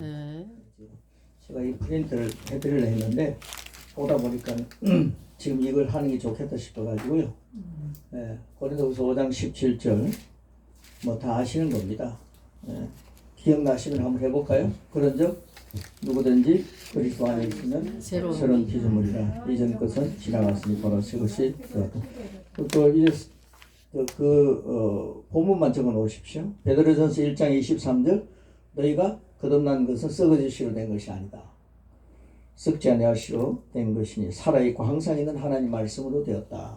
네. 제가 이 프린트를 해드리려 했는데 보다 보니까 지금 이걸 하는 게 좋겠다 싶어가지고요. 고린도후서 5장 17절 뭐 다 아시는 겁니다. 기억나시면 한번 해볼까요? 그런즉 누구든지 그리스도 안에 있으면 새로운 피조물이라. 이전 것은 지나갔으니 바로 새 것이 되었다. 또 이제 본문만 적어 놓으십시오. 베드로전서 1장 23절 너희가 거듭난 것은 썩어질 시로 된 것이 아니다. 썩지 아니할 시로 된 것이니 살아있고 항상 있는 하나님 말씀으로 되었다.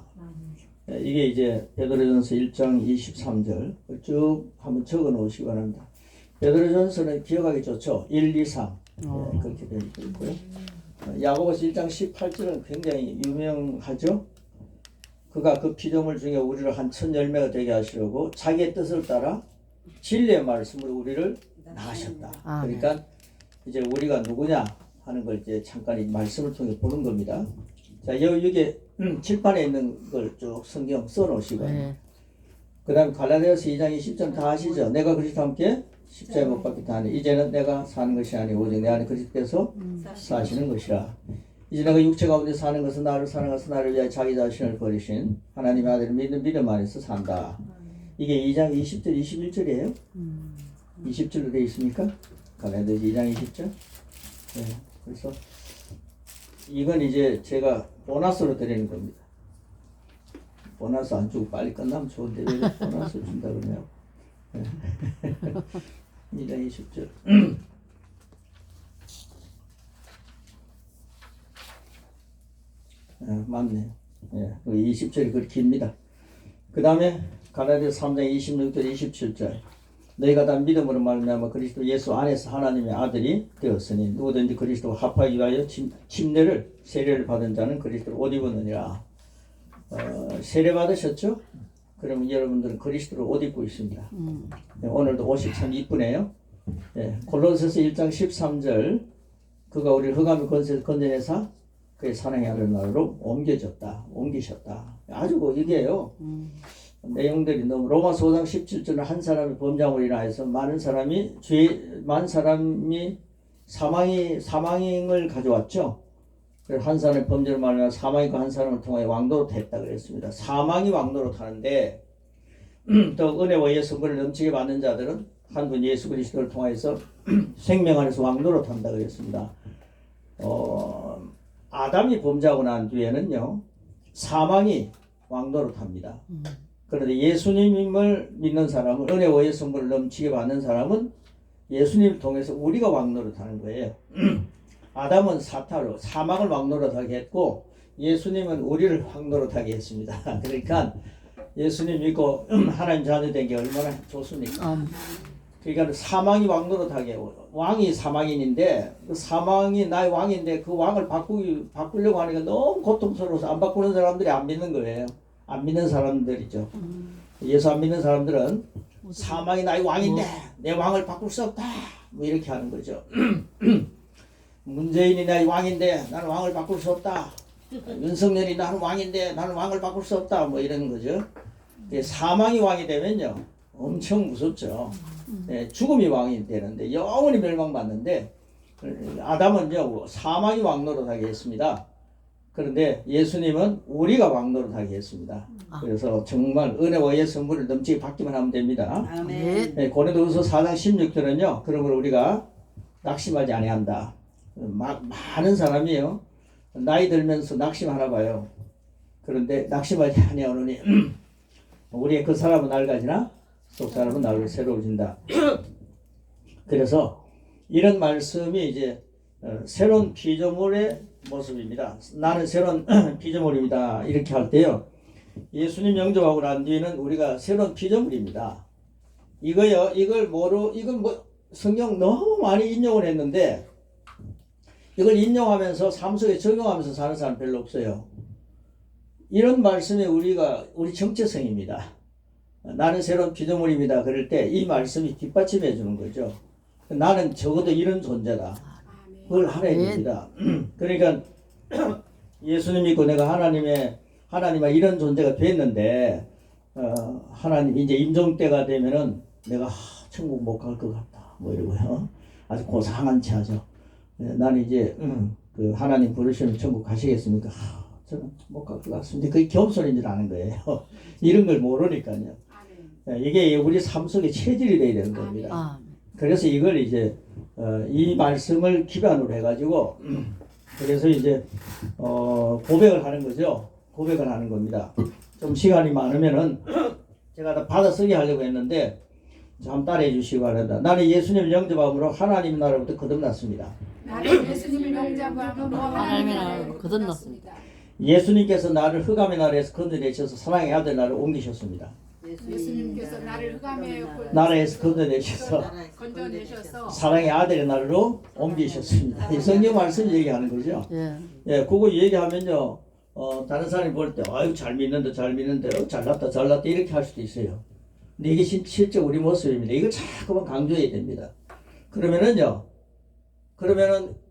이게 이제 베드로전서 1장 23절 쭉 한번 적어 놓으시기 바랍니다. 베드로전서는 기억하기 좋죠. 1, 2, 3 그렇게 되어 있고요. 야고보서 1장 18절은 굉장히 유명하죠. 그가 그 피조물 중에 우리를 한 천 열매가 되게 하시려고 자기의 뜻을 따라 진리의 말씀으로 우리를 낳으셨다. 그러니까 이제 우리가 누구냐 하는 걸 이제 잠깐 이 말씀을 통해 보는 겁니다. 자, 여기 칠판에 있는 걸 쭉 성경 써놓으시고, 그 다음에 갈라디아서 2장 20절 다 아시죠? 내가 그리스도와 함께 십자가에 못 박혔다 하니 이제는 내가 사는 것이 아니고 오직 내 안에 그리스도께서 사시는 것이라. 이제 내가 육체 가운데 사는 것은 나를 사랑하사 나를 위하여 자기 자신을 버리신 하나님의 아들을 믿는 믿음 안에서 산다. 이게 2장 20절 21절이에요. 20절로 되어 있습니까? 갈라디아서 2장 20절. 그래서 이건 이제 제가 보너스로 드리는 겁니다. 보너스 안 주고 빨리 끝나면 좋은데 왜 보너스 준다 그러냐고. 2장 20절. 맞네요. 20절이 그렇게 깁니다. 그 다음에 갈라디아서 3장 26절 27절 너희가 다 믿음으로 말미암아 그리스도 예수 안에서 하나님의 아들이 되었으니 누구든지 그리스도와 합하기 위하여 세례를 받은 자는 그리스도를 옷 입었느니라. 세례 받으셨죠? 그러면 여러분들은 그리스도를 옷 입고 있습니다. 오늘도 옷이 참 이쁘네요. 골로새서 1장 13절 그가 우리를 흑암의 권세에서 건져내사 그의 사랑의 아들 나라로 옮기셨다. 아주 이게요. 내용들이 너무 로마서 5장 17절은 한 사람이 범죄함으로 인하여서 많은 사람이 사망을 가져왔죠. 그래서 한 사람의 범죄를 말하면 사망이 그 한 사람을 통하여 왕노릇 했다 그랬습니다. 사망이 왕노릇 하는데 또 은혜와 예수 선물을 넘치게 받는 자들은 한 분 예수 그리스도를 통하여서 생명 안에서 왕노릇 한다 그랬습니다. 아담이 범죄하고 난 뒤에는요 사망이 왕노릇 합니다. 그런데 예수님을 믿는 사람은 은혜와 예수 선물을 넘치게 받는 사람은 예수님을 통해서 우리가 왕노릇하는 거예요. 아담은 사망을 왕노릇하게 했고 예수님은 우리를 왕노릇하게 했습니다. 그러니까 예수님 믿고 하나님 자녀 된 게 얼마나 좋습니까? 그러니까 사망이 왕노릇하게 왕이 사망인인데 그 사망이 나의 왕인데 그 왕을 바꾸려고 하니까 너무 고통스러워서 안 바꾸는 사람들이 안 믿는 거예요. 안 믿는 사람들이죠. 예수 안 믿는 사람들은 사망이 나의 왕인데 내 왕을 바꿀 수 없다 뭐 이렇게 하는 거죠. 문재인이 나의 왕인데 나는 왕을 바꿀 수 없다. 윤석열이 나는 왕인데 나는 왕을 바꿀 수 없다 뭐 이런 거죠. 사망이 왕이 되면요 엄청 무섭죠. 죽음이 왕이 되는데 영원히 멸망받는데 아담은요 사망이 왕노릇하게 했습니다. 그런데 예수님은 우리가 왕노릇하게 했습니다. 그래서 정말 은혜와 예수 선물을 넘치게 받기만 하면 됩니다. 고린도후서 4장 16절은요 그러므로 우리가 낙심하지 아니한다. 많은 사람이요 나이 들면서 낙심하나 봐요. 그런데 낙심하지 아니하노니 우리의 그 사람은 낡아지나 속 사람은 나를 새로워진다. 그래서 이런 말씀이 이제 새로운 피조물의 모습입니다. 나는 새로운 피조물입니다. 이렇게 할 때요 예수님 영접하고 난 뒤에는 우리가 새로운 피조물입니다. 이걸 성경 너무 많이 인용을 했는데 이걸 인용하면서 삶 속에 적용하면서 사는 사람 별로 없어요. 이런 말씀이 우리 정체성입니다. 나는 새로운 피조물입니다. 그럴 때 이 말씀이 뒷받침해 주는 거죠. 나는 적어도 이런 존재다. 그걸 알아야 됩니다. 그러니까 예수님 믿고 내가 하나님과 이런 존재가 됐는데 하나님 이제 임종 때가 되면은 내가 천국 못 갈 것 같다. 뭐 이러고요. 아주 고상한 차죠. 나는 이제 그 하나님 부르시면 천국 가시겠습니까? 저는 못 갈 것 같습니다. 그게 겸손인 줄 아는 거예요. 이런 걸 모르니까요. 이게 우리 삶 속에 체질이 돼야 되는 겁니다. 그래서 이걸 이제 이 말씀을 기반으로 해가지고 그래서 이제 고백을 하는 거죠. 고백을 하는 겁니다. 좀 시간이 많으면은 제가 다 받아쓰기 하려고 했는데 한번 따라해 주시기 바랍니다. 나는 예수님을 영접함으로 하나님 나라로부터 거듭났습니다. 나는 예수님을 영접함으로 하나님의 나라로 거듭났습니다. 예수님께서 나를 흑암의 나라에서 건져내셔서 사랑의 아들 나라로 옮기셨습니다. 예수님께서 나를 흑암의 나라에서 건져내셔서 사랑의 아들의 나라로 옮기셨습니다. 이 성경 말씀 얘기하는 거죠. 예, 그거 얘기하면요, 다른 사람이 볼 때, 아유, 잘 믿는다, 잘났다, 이렇게 할 수도 있어요. 근데 이게 실제 우리 모습입니다. 이걸 자꾸만 강조해야 됩니다. 그러면은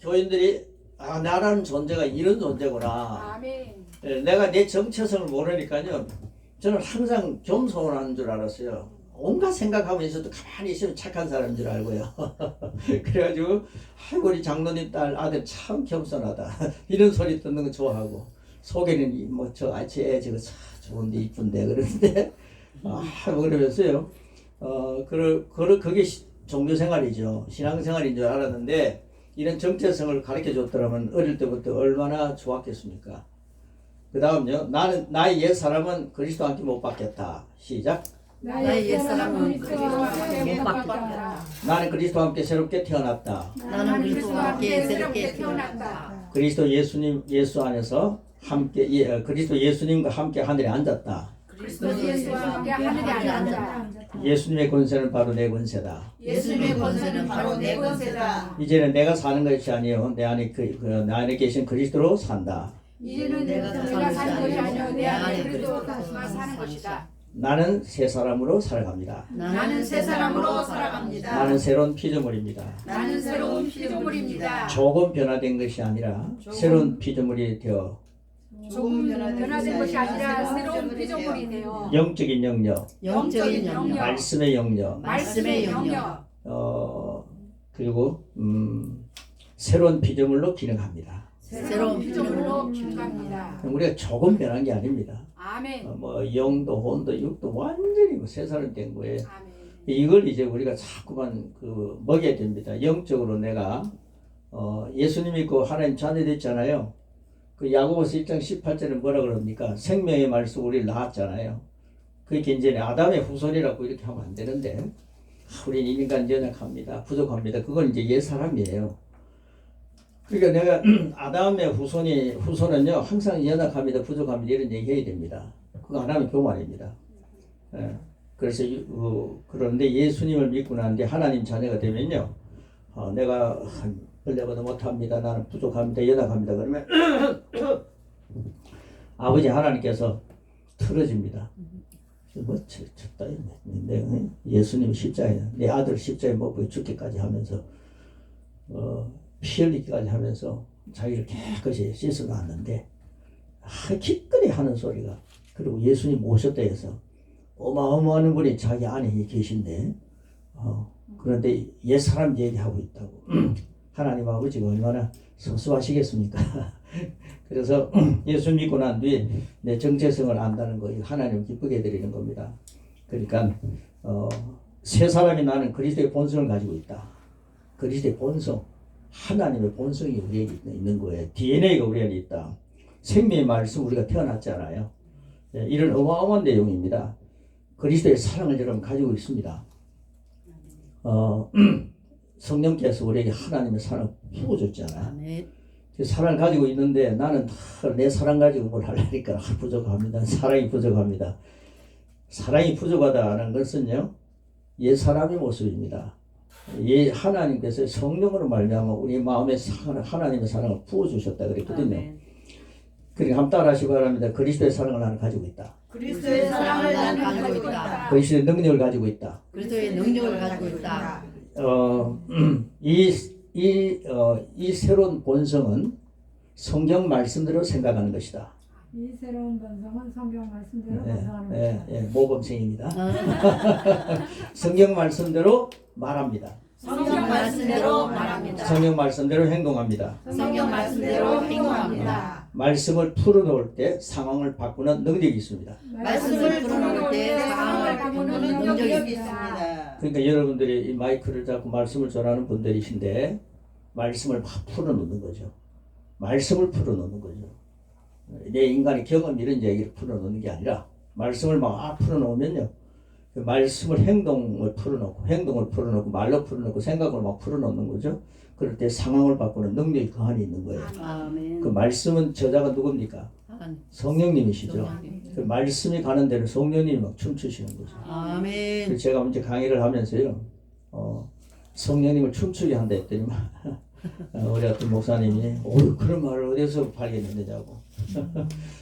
교인들이, 나라는 존재가 이런 존재구나. 아멘. 예, 내가 내 정체성을 모르니까요, 저는 항상 겸손한 줄 알았어요. 온갖 생각하면서도 가만히 있으면 착한 사람인 줄 알고요. 그래가지고 우리 장로님 딸 아들 참 겸손하다 이런 소리 듣는 거 좋아하고, 속에는 쟤 저거 참 좋은데 이쁜데 그러는데 그러면서요. 그게 종교생활이죠. 신앙생활인 줄 알았는데 이런 정체성을 가르쳐 줬더라면 어릴 때부터 얼마나 좋았겠습니까? 그 다음요. 나의 옛 사람은 그리스도 함께 못 받겠다. 시작. 나의 옛 사람은 그리스도와 함께 못 받겠다. 나는 그리스도와 함께 새롭게 태어났다. 나는 그리스도와 함께 새롭게 태어났다. 그리스도 예수 안에서 함께 그리스도 예수님과 함께 하늘에 앉았다. 그리스도 예수와 함께 하늘에 앉았다. 예수님의 권세는 바로 내 권세다. 예수님의 권세는 바로 내 권세다. 이제는 내가 사는 것이 아니요 내 안에 내 안에 계신 그리스도로 산다. 이제는 내가 사는 것이 아니요 내 안에 그리스도가 사는 것이다. 나는 새 사람으로 살아갑니다. 나는 새 사람으로 살아갑니다. 나는 새로운 피조물입니다. 나는 새로운 피조물입니다. 조금 변화된 것이 아니라 새로운 피조물이 되어 조금 변화된 것이 아니라 새로운 피조물이 되어 영적인 영역, 영적인 영역, 말씀의 영역, 말씀의 영역, 그리고 새로운 피조물로 기능합니다. 새로운 피조물로 기능합니다. 우리가 조금 변한 게 아닙니다. 아멘. 영도 혼도 육도 완전히 새 사람 된 거예요. 아멘. 이걸 이제 우리가 자꾸만 먹여야 됩니다. 영적으로 내가 예수님이 하나님 자녀 됐잖아요. 야고보서 1장 18절에 뭐라 그럽니까? 생명의 말씀 우리를 낳았잖아요. 그게 이제 아담의 후손이라고 이렇게 하면 안 되는데, 우린 인간 연약합니다. 부족합니다. 그건 이제 옛 사람이에요. 그러니까 내가 아담의 후손은요 항상 연약합니다, 부족합니다 이런 얘기 해야 됩니다. 그거 안 하면 교만입니다. 예. 그래서 그런데 예수님을 믿고 나는데 하나님 자녀가 되면요, 내가 벌레보다 못합니다, 나는 부족합니다, 연약합니다 그러면 아버지 하나님께서 틀어집니다. 쳤다 했네. 예수님 십자가에 내 아들 십자가에 못 보여 죽기까지 하면서 피 흘리기까지 하면서 자기를 깨끗이 씻어 놨는데 기꺼이 하는 소리가, 그리고 예수님 오셨다 해서 어마어마한 분이 자기 안에 계신데 그런데 옛사람 얘기하고 있다고. 하나님 아버지가 얼마나 섭섭하시겠습니까? 그래서 예수 믿고 난 뒤에 내 정체성을 안다는 거 하나님 기쁘게 해드리는 겁니다. 그러니까 새 사람이 나는 그리스도의 본성을 가지고 있다. 그리스도의 본성, 하나님의 본성이 우리에게 있는 거예요. DNA가 우리에게 있다. 생명의 말씀 우리가 태어났잖아요. 이런 어마어마한 내용입니다. 그리스도의 사랑을 여러분 가지고 있습니다. 성령께서 우리에게 하나님의 사랑을 부어줬잖아요. 그 사랑을 가지고 있는데 나는 내 사랑 가지고 뭘 하려니까 부족합니다. 사랑이 부족합니다. 사랑이 부족하다는 것은요, 옛 사람의 모습입니다. 하나님께서 성령으로 말미암아 우리 마음에 하나님의 사랑을 부어주셨다 그랬거든요. 그러니까 한번 따라하시기 바랍니다. 그리스도의 사랑을 나는 가지고 있다. 그리스도의 사랑을 나는 가지고 있다. 그리스도의 능력을 가지고 있다. 그리스도의 능력을 가지고 있다. 이 새로운 본성은 성경 말씀대로 생각하는 것이다. 이 새로운 본성은 성경 말씀대로 반성하는 것이다. 모범생입니다. 성경 말씀대로 말합니다. 성경 말씀대로 말합니다. 성경 말씀대로 행동합니다. 성경 말씀대로 행동합니다. 말씀을 풀어놓을 때 상황을 바꾸는 능력이 있습니다. 말씀을 풀어놓을 때 상황을 바꾸는 능력이 있습니다. 그러니까 여러분들이 이 마이크를 잡고 말씀을 전하는 분들이신데 말씀을 막 풀어놓는 거죠. 말씀을 풀어놓는 거죠. 내 인간의 경험 이런 얘기를 풀어놓는 게 아니라 말씀을 막 풀어놓으면요. 그 말씀을 행동을 풀어놓고 행동을 풀어놓고 말로 풀어놓고 생각을 막 풀어놓는 거죠. 그럴 때 상황을 바꾸는 능력이 그 안에 있는 거예요. 아멘. 그 말씀은 저자가 누굽니까? 성령님이시죠. 그 말씀이 가는 대로 성령님이 막 춤추시는 거죠. 아멘. 그래서 제가 이제 강의를 하면서요, 성령님을 춤추게 한다 했더니만 우리 어떤 목사님이 그런 말을 어디서 발견했느냐고.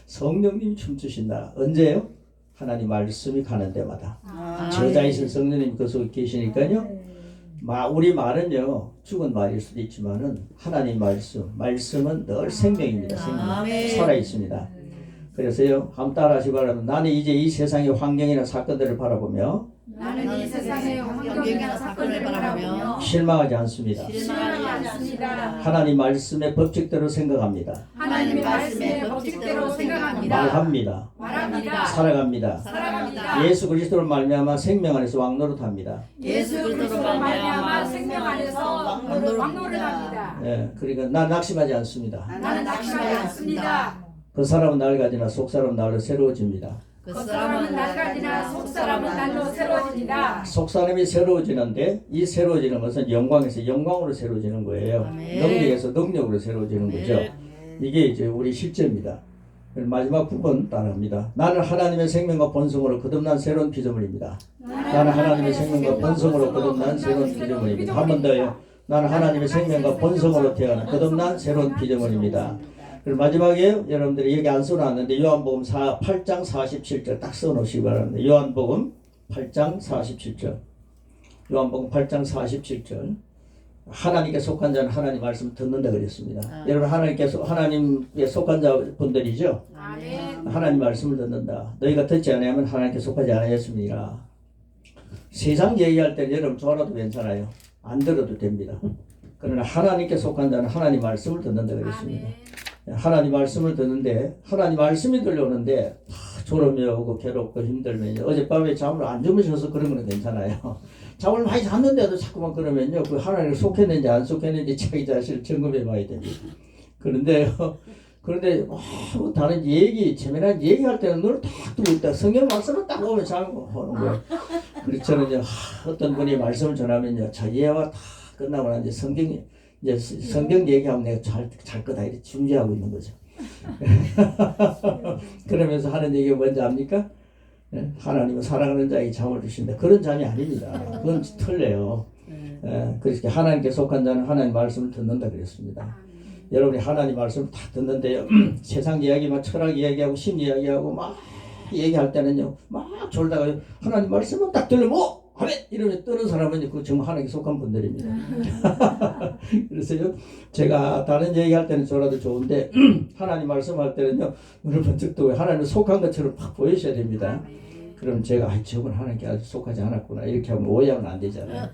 성령님이 춤추신다. 언제요? 하나님 말씀이 가는 데마다. 저자이신 성령님이 그 속에 계시니까요. 우리 말은요 죽은 말일 수도 있지만은 하나님 말씀은 늘 생명입니다. 생명 살아 있습니다. 그래서요 한번 따라하시기 바랍니다. 나는 이제 이 세상의 환경이나 사건들을 바라보며 나는 이 세상의 환경이나 사건을 바라보며 실망하지 않습니다. 실망하지 않습니다. 하나님 말씀의 법칙대로 생각합니다. 하나님 말씀의 법칙대로 생각합니다. 말합니다. 살아갑니다. 예수 그리스도를 말미암아 생명 안에서 왕노릇합니다. 예수 그리스도로 말미암아 생명 안에서 왕노릇합니다. 예, 그러니까 난 낙심하지 않습니다. 나는 낙심하지 않습니다. 그 사람은 낡아지나 속 사람은 날로 새로워집니다. 그 사람은 낡아지나 속 사람은 날로 새로워집니다. 속 사람이 새로워지는데 이 새로워지는 것은 영광에서 영광으로 새로워지는 거예요. 아멘. 능력에서 능력으로 새로워지는 거죠. 이게 이제 우리 실제입니다. 마지막 부분 따라합니다. 나는 하나님의 생명과 본성으로 거듭난 새로운 피조물입니다. 나는 하나님의 생명과 본성으로 거듭난 새로운 피조물입니다. 한 번 더요. 나는 하나님의 생명과 본성으로 태어난 거듭난 새로운 피조물입니다. 그리고 마지막에 여러분들이 여기 안 써놨는데 요한복음 8장 47절 딱 써놓으시기 바랍니다. 요한복음 8장 47절. 요한복음 8장 47절. 하나님께 속한 자는 하나님 말씀을 듣는다 그랬습니다. 여러분 하나님께 속한 자분들이죠. 하나님 말씀을 듣는다. 너희가 듣지 않으면 하나님께 속하지 않았습니다. 세상 얘기할 때는 여러분 좋아라도 괜찮아요. 안 들어도 됩니다. 그러나 하나님께 속한 자는 하나님 말씀을 듣는다 그랬습니다. 하나님 말씀을 듣는데 하나님 말씀이 들려오는데 졸음이 오고 괴롭고 힘들면요. 어젯밤에 잠을 안 주무셔서 그런 건 괜찮아요. 잠을 많이 잤는데도 자꾸만 그러면요. 그 하나님을 속했는지 안 속했는지 자기 자신을 점검해 봐야 됩니다. 그런데 다른 재미난 얘기할 때는 눈을 딱 뜨고 있다. 성경 말씀을 딱 보면 자고 하는 거예요. 그래서 저는 어떤 분이 말씀을 전하면요. 저 예화가 다 끝나고 나서 성경 얘기하면 내가 잘 거다 이렇게 준비하고 있는 거죠. 그러면서 하는 얘기가 뭔지 압니까? 하나님은 사랑하는 자에게 잠을 주신다. 그런 잠이 아닙니다. 그건 틀려요. 그래서 하나님께 속한 자는 하나님 말씀을 듣는다 그랬습니다. 여러분이 하나님 말씀을 다 듣는데요. 세상 이야기만 철학 이야기하고 심리 이야기하고 막 얘기할 때는요. 막 졸다가 하나님 말씀은 딱 들으면 아멘! 이러면 뜨는 사람은 그 정말 하나님께 속한 분들입니다. 그래서요, 제가 다른 얘기할 때는 저라도 좋은데, 하나님 말씀할 때는요, 눈을 번쩍 뜨고 하나님 속한 것처럼 팍 보이셔야 됩니다. 그럼 제가, 저건 하나님께 아주 속하지 않았구나. 이렇게 하면 오해하면 안 되잖아요.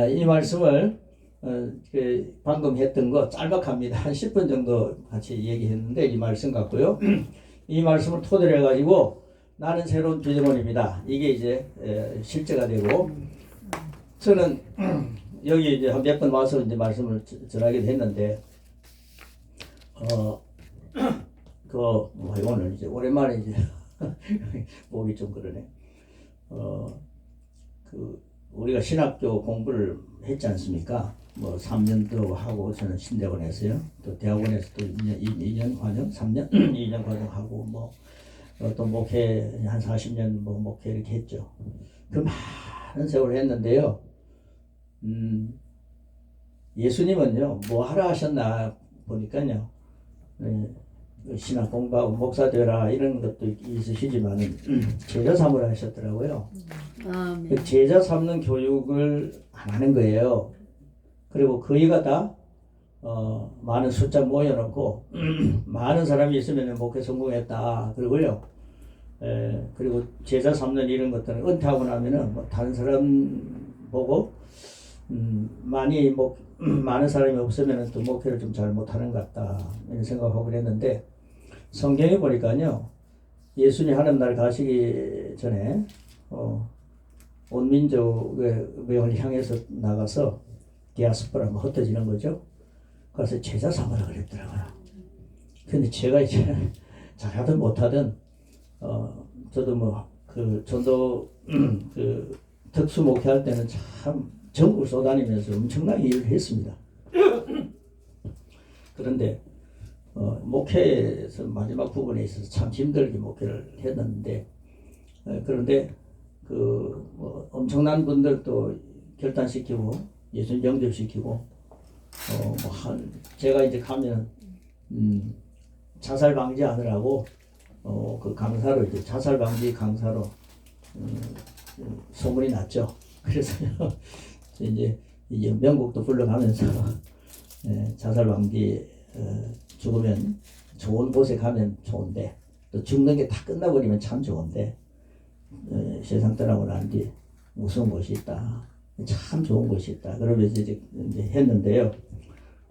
이 말씀을, 방금 했던 거 짤막합니다. 한 10분 정도 같이 얘기했는데, 이 말씀 같고요. 이 말씀을 토대로 해가지고, 나는 새로운 피조물입니다. 이게 이제 실제가 되고 저는 여기 이제 몇 번 와서 이제 말씀을 전하기도 했는데 오늘 이제 오랜만에 이제 보기 좀 그러네. 우리가 신학교 공부를 했지 않습니까? 3년도 하고 저는 신대원에서요. 또 대학원에서 또 2년 과정, 3년 2년 과정 하고 또 목회 한 40년 목회 이렇게 했죠. 그 많은 세월을 했는데요. 예수님은요 뭐 하라 하셨나 보니까요. 신학 공부하고 목사 되라 이런 것도 있으시지만은 제자 삼으라 하셨더라고요. 그 제자 삼는 교육을 안 하는 거예요. 그리고 거기가 다 많은 숫자 모여놓고 많은 사람이 있으면 목회 성공했다 그러고요. 그리고 제자 삼는 이런 것들은 은퇴하고 나면은 다른 사람 보고 많은 사람이 없으면 또 목회를 좀 잘 못하는 것 같다 이런 생각하고 그랬는데 성경에 보니까요 예수님 하늘날 가시기 전에 온 민족을 향해서 나가서 디아스포라 흩어지는 거죠. 그래서 제자 삼으라 그랬더라고요. 근데 제가 이제 잘하든 못하든 저도 그 전도 그 특수 목회할 때는 참 전국을 쏘다니면서 엄청나게 일을 했습니다. 그런데 목회에서 마지막 부분에 있어서 참 힘들게 목회를 했는데 그런데 엄청난 분들도 결단시키고 예수님 영접시키고 제가 이제 가면 자살 방지하느라고 그 강사로 이제 자살 방지 강사로 소문이 났죠. 그래서 이제 명곡도 불러가면서 자살 방지 죽으면 좋은 곳에 가면 좋은데 또 죽는 게 다 끝나버리면 참 좋은데 세상 떠나고 난 뒤 무서운 곳이 있다. 참 좋은 곳이 있다. 그러면서 이제 했는데요.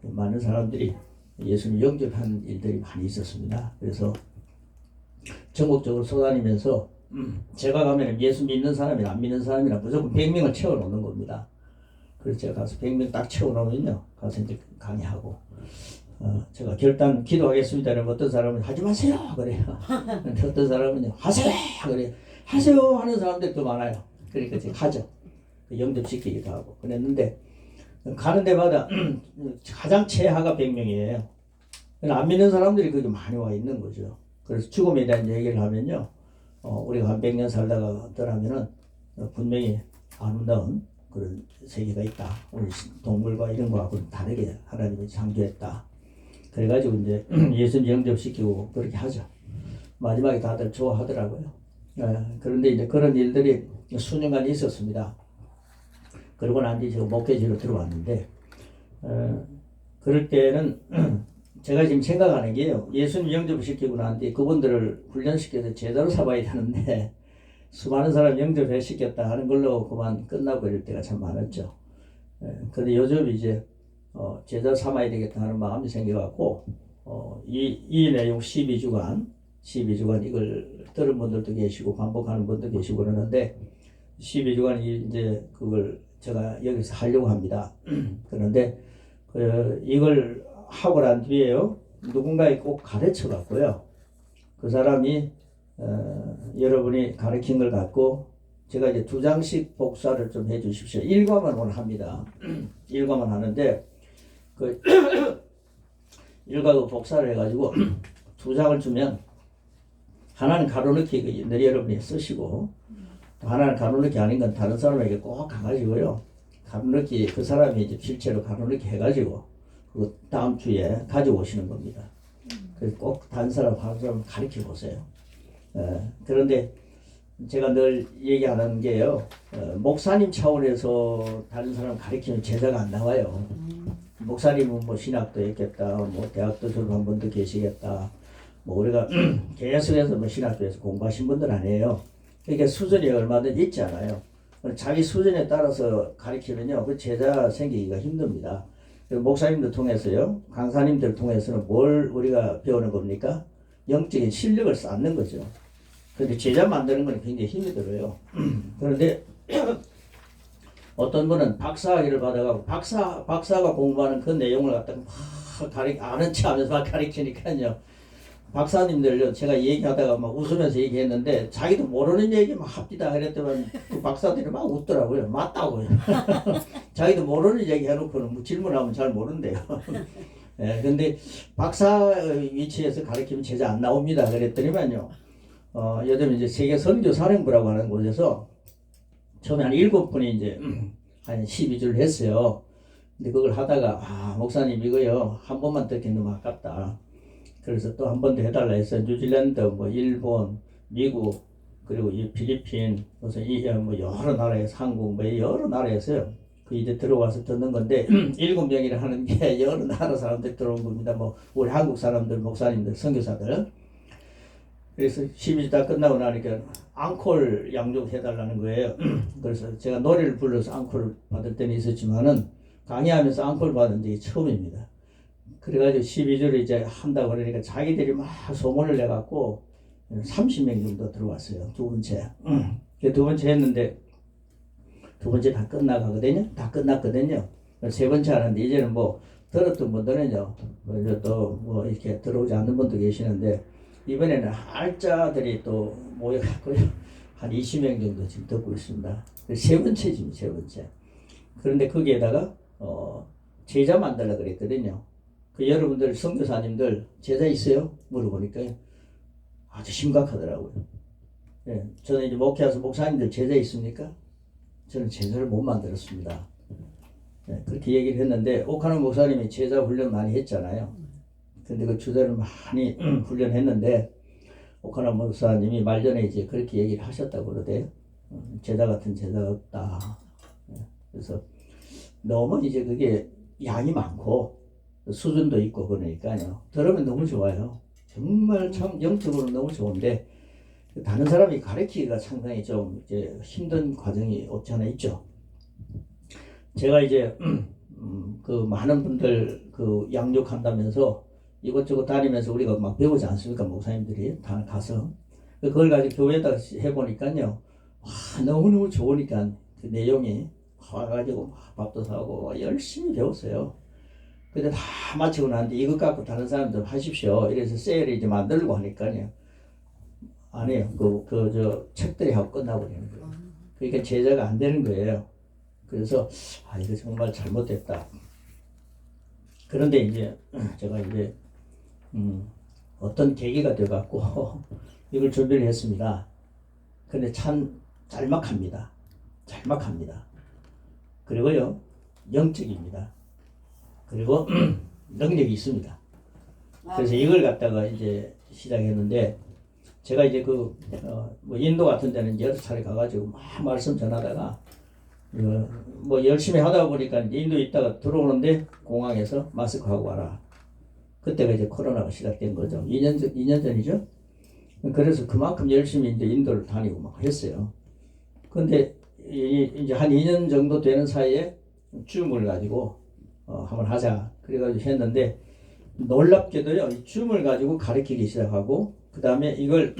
많은 사람들이 예수님 영접한 일들이 많이 있었습니다. 그래서 전국적으로 쏘다니면서 제가 가면 예수 믿는 사람이나 안 믿는 사람이나 무조건 100명을 채워놓는 겁니다. 그래서 제가 가서 100명 딱 채워놓으면요. 가서 이제 강의하고 제가 결단 기도하겠습니다. 그러면 어떤 사람은 하지 마세요 그래요. 어떤 사람은 하세요 그래요. 하세요 하는 사람들이 더 많아요. 그러니까 제가 하죠. 영접시키기도 하고 그랬는데 가는 데마다 가장 최하가 100명이에요. 안 믿는 사람들이 그렇게 많이 와 있는 거죠. 그래서 죽음에 대한 얘기를 하면요. 우리가 한 100년 살다가 떠나면은 분명히 아름다운 그런 세계가 있다. 우리 동물과 이런 거하고는 다르게 하나님이 창조했다. 그래가지고 이제 예수님 영접시키고 그렇게 하죠. 마지막에 다들 좋아하더라고요. 그런데 이제 그런 일들이 수년간 있었습니다. 그러고 난 뒤에 제가 목회지로 들어왔는데 그럴 때는 제가 지금 생각하는 게요. 예수님 영접시키고 난 뒤에 그분들을 훈련시켜서 제대로 삼아야 되는데 수많은 사람 영접시켰다 하는 걸로 그만 끝나버릴 때가 참 많았죠. 근데 요즘 이제 제대로 삼아야 되겠다 하는 마음이 생겨갖고 이 내용 12주간 이걸 들은 분들도 계시고 반복하는 분도 계시고 그러는데 12주간 이제 그걸 제가 여기서 하려고 합니다. 그런데 이걸 하고 난 뒤에요. 누군가에 꼭 가르쳐 갖고요. 그 사람이 여러분이 가르친 걸 갖고 제가 이제 2장씩 복사를 좀 해 주십시오. 일과만 오늘 합니다. 일과만 하는데 그 일과도 복사를 해가지고 2장을 주면 하나는 가로넣기 여러분이 쓰시고 또 하나는 가로넣기 아닌 건 다른 사람에게 꼭 가가지고요. 가로넣기 그 사람이 이제 실제로 가로넣기 해가지고 그 다음 주에 가져오시는 겁니다. 그래서 꼭 다른 사람 한 사람 가르쳐 보세요. 그런데 제가 늘 얘기하는 게요. 목사님 차원에서 다른 사람 가르치는 제자가 안 나와요. 목사님은 뭐 신학도 했겠다, 뭐 대학도 졸업한 분도 계시겠다. 뭐 우리가 계속해서 뭐 신학교에서 공부하신 분들 아니에요. 그러니까 수준이 얼마든지 있잖아요. 자기 수준에 따라서 가르치면요, 그 제자 생기기가 힘듭니다. 목사님들 통해서요, 강사님들 통해서는 뭘 우리가 배우는 겁니까? 영적인 실력을 쌓는 거죠. 그런데 제자 만드는 건 굉장히 힘이 들어요. 그런데 어떤 분은 박사학위를 받아가고 박사가 공부하는 그 내용을 갖다가 막 아는 체 하면서 막 가르치니까요. 박사님들요, 제가 얘기하다가 막 웃으면서 얘기했는데 자기도 모르는 얘기 막 합디다 그랬더니 그 박사들이 막 웃더라고요. 맞다고요. 자기도 모르는 얘기 해놓고는 뭐 질문하면 잘 모른대요. 근데 박사 위치에서 가르치면 제자 안 나옵니다. 그랬더니만요. 요즘 이제 세계 선교 사령부라고 하는 곳에서 처음에 한 7분이 이제 한 12주를 했어요. 근데 그걸 하다가 목사님 이거요 한 번만 듣기 너무 아깝다. 그래서 또 한 번 더 해달라 해서 뉴질랜드, 뭐 일본, 미국, 그리고 이 필리핀, 무슨 뭐 여러 나라에서 한국, 뭐 여러 나라에서요. 그 이제 들어와서 듣는 건데 7명이라 하는 게 여러 나라 사람들 들어온 겁니다. 뭐 우리 한국 사람들, 목사님들, 선교사들. 그래서 12주 다 끝나고 나니까 앙콜 양육해달라는 거예요. 그래서 제가 노래를 불러서 앙콜을 받을 때는 있었지만은 강의하면서 앙콜 받은 적이 처음입니다. 그래가지고 12주를 이제 한다고 그러니까 자기들이 막 소문을 내갖고 30명 정도 들어왔어요. 두 번째. 두 번째 했는데 두 번째 다 끝나가거든요. 다 끝났거든요. 세 번째 하는데 이제는 뭐 들었던 분들은요. 또 뭐 이렇게 들어오지 않는 분도 계시는데 이번에는 알짜들이 또 모여갖고요. 한 20명 정도 지금 듣고 있습니다. 세 번째 지금 세 번째. 그런데 거기에다가 제자 만들라 그랬거든요. 그 여러분들 선교사님들 제자 있어요? 물어보니까요. 아주 심각하더라고요. 예, 저는 이제 목회와서 목사님들 제자 있습니까? 저는 제자를 못 만들었습니다. 예, 그렇게 얘기를 했는데 오카노 목사님이 제자 훈련 많이 했잖아요. 근데 그 주제를 많이 훈련했는데 오카노 목사님이 말전에 이제 그렇게 얘기를 하셨다고 그러대요. 제자 같은 제자가 없다. 예, 그래서 너무 이제 그게 양이 많고 수준도 있고 그러니까요. 들으면 너무 좋아요. 정말 참 영적으로 너무 좋은데 다른 사람이 가르치기가 상당히 좀 이제 힘든 과정이 없지 않아 있죠. 제가 이제 그 많은 분들 그 양육한다면서 이것저것 다니면서 우리가 막 배우지 않습니까? 목사님들이 다 가서 그걸 가지고 교회에다 해보니까요. 와, 너무너무 좋으니까 그 내용이 와가지고 밥도 사고 열심히 배웠어요. 근데 다 마치고 나는데 이것 갖고 다른 사람들 하십시오. 이래서 세일을 이제 만들고 하니까요. 안 해요. 저 책들이 하고 끝나버리는 거예요. 그러니까 제자가 안 되는 거예요. 그래서 이거 정말 잘못됐다. 그런데 이제 제가 이제 어떤 계기가 돼갖고 이걸 준비를 했습니다. 근데 참 짤막합니다. 짤막합니다. 그리고요 영적입니다. 그리고 능력이 있습니다. 그래서 이걸 갖다가 이제 시작했는데 제가 이제 뭐 인도 같은 데는 여러 차례 가가지고 막 말씀 전하다가 뭐 열심히 하다 보니까 인도에 있다가 들어오는데 공항에서 마스크 하고 와라. 그때가 이제 코로나가 시작된 거죠. 2년 전이죠. 그래서 그만큼 열심히 이제 인도를 다니고 막 했어요. 근데 이제 한 2년 정도 되는 사이에 줌을 가지고 한번 하자. 그래가지고 했는데 놀랍게도요. 이 줌을 가지고 가르치기 시작하고 그 다음에 이걸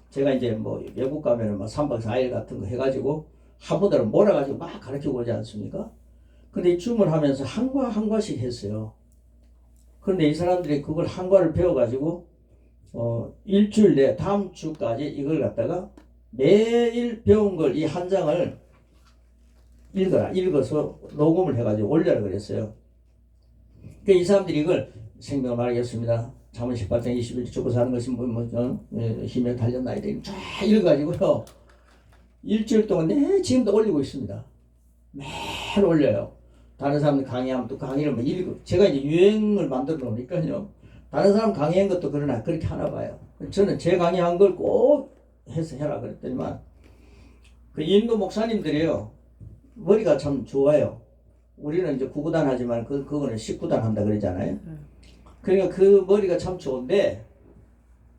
제가 이제 뭐 외국 가면은 막 3박 4일 같은 거 해가지고 하부대로 몰아가지고 막 가르치고 오지 않습니까? 근데 이 줌을 하면서 한 과씩 했어요. 그런데 이 사람들이 그걸 한 과를 배워가지고 일주일 내 다음 주까지 이걸 갖다가 매일 배운 걸 이 한 장을 읽어서 녹음을 해가지고 올려라 그랬어요. 그러니까 이 사람들이 이걸 생명을 말하겠습니다. 잠언 18장 21절 죽고 사는 것이 힘에 달렸나이다. 쫙 읽어가지고요. 일주일 동안 지금도 올리고 있습니다. 매일 올려요. 다른 사람들 강의하면 또 강의를 뭐 읽고 제가 이제 유행을 만들어 놓으니까요. 다른 사람 강의한 것도 그러나 그렇게 하나 봐요. 저는 제 강의한 걸 꼭 해서 해라 그랬더니만 그 인도 목사님들이요. 머리가 참 좋아요. 우리는 이제 9구단 하지만 그거는 10구단 한다 그러잖아요. 그러니까 그 머리가 참 좋은데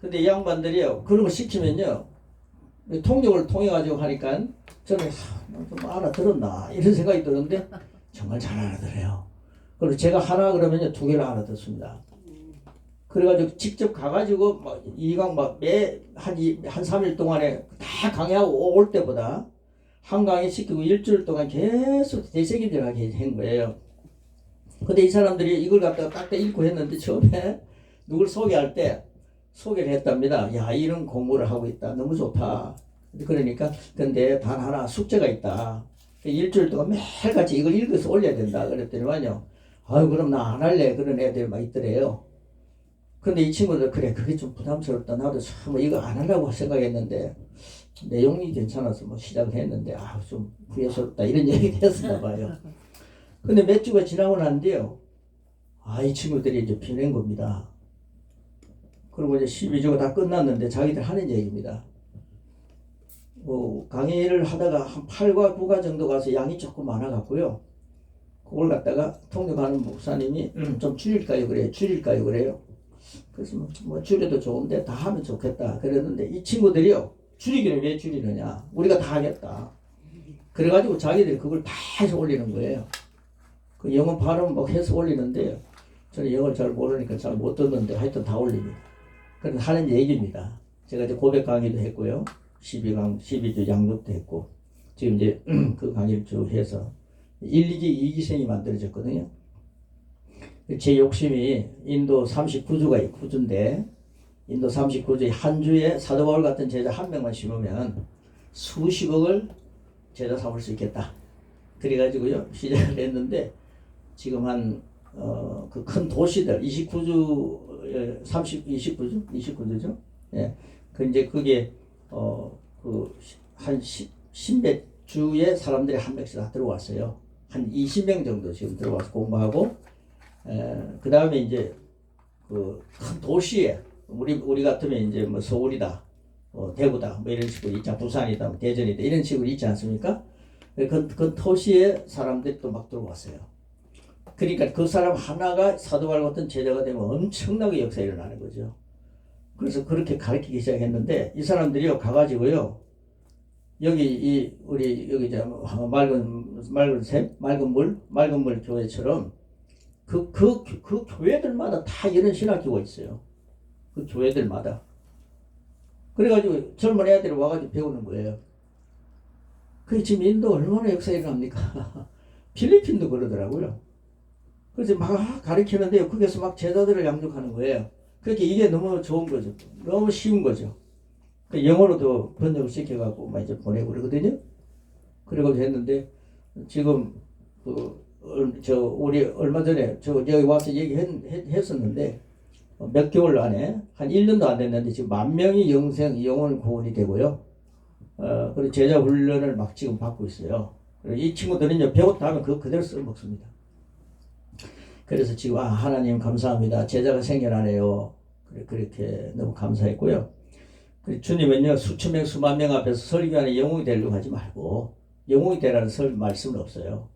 근데 이 양반들이요. 그런 거 시키면요. 통역을 통해 가지고 하니까 저는 좀 알아들었나 이런 생각이 드는데 정말 잘 알아들어요. 그리고 제가 하나 그러면요 2개를 알아듣습니다. 그래가지고 직접 가가지고 막 이강 막 한 3일 동안에 다 강의하고 올 때보다 한 강의 시키고 일주일 동안 계속 되새김질하게 한 거예요. 근데 이 사람들이 이걸 갖다가 딱 읽고 했는데 처음에 누굴 소개할 때 소개를 했답니다. 야, 이런 공부를 하고 있다. 너무 좋다. 그러니까 근데 단 하나 숙제가 있다. 일주일 동안 매일같이 이걸 읽어서 올려야 된다. 그랬더니만요. 아유 그럼 나 안 할래. 그런 애들 막 있더래요. 근데 이 친구들 그래 그게 좀 부담스럽다. 나도 참 이거 안 하려고 생각했는데 내용이 괜찮아서 뭐 시작을 했는데 좀 후회스럽다. 이런 얘기가 했었나 봐요. 근데 몇 주가 지나고 난뒤에요. 이 친구들이 이제 변한 겁니다. 그리고 이제 12주가 다 끝났는데 자기들 하는 얘기입니다. 강의를 하다가 한 8과 9과 정도 가서 양이 조금 많아갖고요. 그걸 갖다가 통역하는 목사님이 좀 줄일까요? 그래요. 그래서 뭐 줄여도 좋은데 다 하면 좋겠다 그랬는데 이 친구들이요 줄이기는 왜 줄이느냐 우리가 다 하겠다 그래가지고 자기들이 그걸 다 해서 올리는 거예요. 그 영어 발음 막 해서 올리는데 저는 영어를 잘 모르니까 잘 못 듣는데 하여튼 다 올립니다. 그래서 하는 얘기입니다. 제가 이제 고백 강의도 했고요. 12주 양육도 했고 지금 이제 그 강의를 쭉 해서 1, 2기 2기생이 만들어졌거든요. 제 욕심이 인도 39주가 9주인데 인도 39주의 한 주에 사도 바울 같은 제자 한 명만 심으면 수십억을 제자 삼을 수 있겠다. 그래가지고요 시작을 했는데 지금 한 그 큰 도시들 29주 29주죠. 예. 그 이제 그게 한 10몇 주에 사람들이 한 명씩 다 들어왔어요. 한 20명 정도 지금 들어와서 공부하고 그 다음에 이제 그 큰 도시에 우리 같으면 이제 뭐 서울이다, 대구다, 뭐 이런 식으로 있잖아, 부산이다, 뭐 대전이다 이런 식으로 있지 않습니까? 그 도시에 사람들이 또 막 들어왔어요. 그러니까 그 사람 하나가 사도 바울 같은 제자가 되면 엄청나게 역사가 일어나는 거죠. 그래서 그렇게 가르치기 시작했는데 이 사람들이요 가가지고요 여기 우리 여기 맑은 물 교회처럼 그 교회들마다 다 이런 신학교가 있어요. 그 교회들마다. 그래가지고 젊은 애들이 와가지고 배우는 거예요. 그게 지금 인도 얼마나 역사가 일어납니까? 필리핀도 그러더라고요. 그래서 막 가르치는데요. 거기서 막 제자들을 양육하는 거예요. 그렇게 이게 너무 좋은 거죠. 너무 쉬운 거죠. 영어로도 번역을 시켜갖고 막 이제 보내고 그러거든요. 그러고 했는데 지금 우리 얼마 전에 여기 와서 얘기했었는데 몇 개월 안에 한 1년도 안 됐는데 지금 10,000명이 영혼 구원이 되고요. 그리고 제자 훈련을 막 지금 받고 있어요. 그리고 이 친구들은요 배웠다 하면 그대로 써먹습니다. 그래서 지금 하나님 감사합니다. 제자가 생겨나네요. 그렇게 너무 감사했고요. 주님은요 수천 명 수만 명 앞에서 설교하는 영웅이 되려고 하지 말고 영웅이 되라는 말씀은 없어요.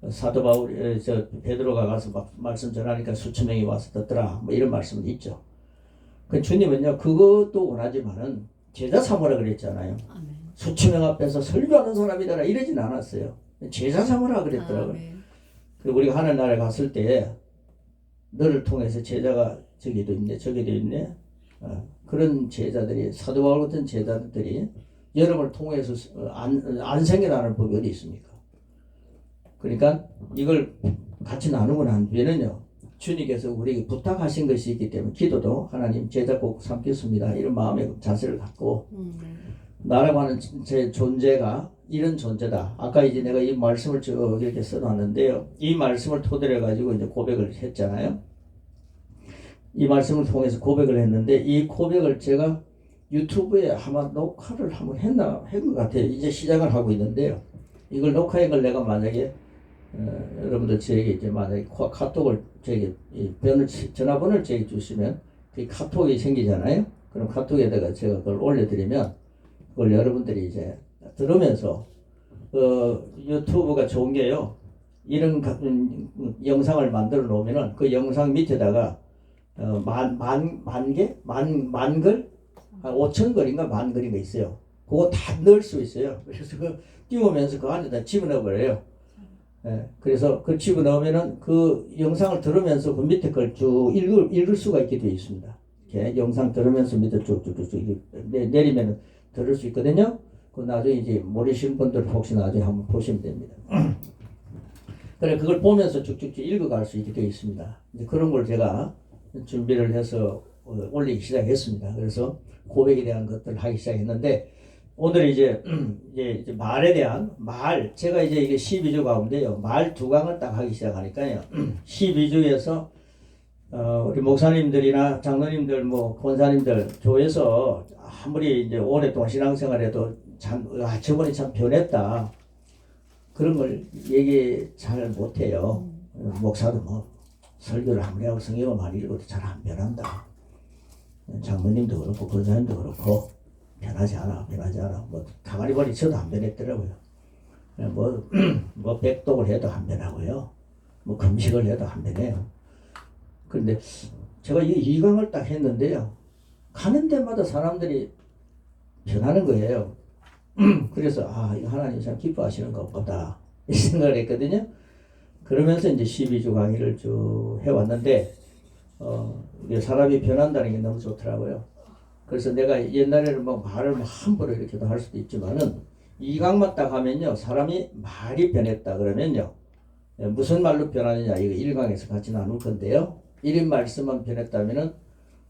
사도 바울 베드로가 가서 막 말씀 전하니까 수천 명이 와서 듣더라 뭐 이런 말씀은 있죠. 주님은요 그것도 원하지만은 제자 삼으라 그랬잖아요. 아멘. 수천 명 앞에서 설교하는 사람이더라 이러진 않았어요. 제자 삼으라 그랬더라고요. 아멘. 그리고 우리가 하늘나라에 갔을 때 너를 통해서 제자가 저기도 있네 저기도 있네 그런 제자들이 사도 바울 같은 제자들이 여러분을 통해서 안 생겨나는 법이 어디 있습니까? 그러니까 이걸 같이 나누고 난 뒤에는요 주님께서 우리에게 부탁하신 것이 있기 때문에 기도도 하나님 제자 꼭 삼겠습니다 이런 마음의 자세를 갖고 나라고 하는 제 존재가 이런 존재다. 아까 이제 내가 이 말씀을 쭉 이렇게 써놨는데요. 이 말씀을 토대로 해가지고 이제 고백을 했잖아요. 이 말씀을 통해서 고백을 했는데 이 고백을 제가 유튜브에 아마 녹화를 한번 한 것 같아요. 이제 시작을 하고 있는데요. 이걸 녹화한 걸 내가 만약에 여러분들 저에게 이제 만약에 카톡을 저에게 전화번호를 저에게 주시면 그 카톡이 생기잖아요. 그럼 카톡에다가 제가 그걸 올려드리면 그걸 여러분들이 이제 들으면서 유튜브가 좋은 게요. 이런 영상을 만들어 놓으면은 그 영상 밑에다가 만 글? 한 5,000글인가 10,000글인가 있어요. 그거 다 넣을 수 있어요. 그래서 그 띄우면서 그 안에다 집어넣어 버려요. 예, 그래서 그 집어넣으면은 그 영상을 들으면서 그 밑에 걸 쭉 읽을 수가 있게 되어 있습니다. 이렇게 영상 들으면서 밑에 쭉쭉쭉 내리면은 들을 수 있거든요. 그 나중에 이제 모르시는 분들 혹시 나중에 한번 보시면 됩니다. 그래 그걸 보면서 쭉쭉쭉 읽어갈 수 있게 되어 있습니다. 이제 그런 걸 제가 준비를 해서 올리기 시작했습니다. 그래서 고백에 대한 것들을 하기 시작했는데 오늘 이제 말에 대한 제가 이제 이게 12주 가운데요. 말 2강을 딱 하기 시작하니까요. 12주에서 우리 목사님들이나 장로님들 뭐 권사님들 교회에서 아무리 이제 오랫동안 신앙생활해도 저번에 참 변했다. 그런 걸 얘기 잘 못해요. 목사도 뭐 설교를 아무리 하고 성경을 많이 읽어도 잘 안 변한다. 장모님도 그렇고 권사님도 그렇고 변하지 않아. 뭐 가만히 보니 저도 안 변했더라고요. 뭐 백독을 해도 안 변하고요. 뭐 금식을 해도 안 변해요. 그런데 제가 이 이강을 딱 했는데요. 가는 데마다 사람들이 변하는 거예요. 그래서 이거 하나님 참 기뻐하시는 것 같다 이 생각을 했거든요. 그러면서 이제 12주 강의를 쭉 해왔는데 이게 사람이 변한다는 게 너무 좋더라고요. 그래서 내가 옛날에는 뭐 말을 함부로 이렇게도 할 수도 있지만은 이 강만 딱 하면요, 사람이 말이 변했다 그러면요, 무슨 말로 변하느냐 이거 1강에서 같이 나눌 건데요. 1인 말씀만 변했다면은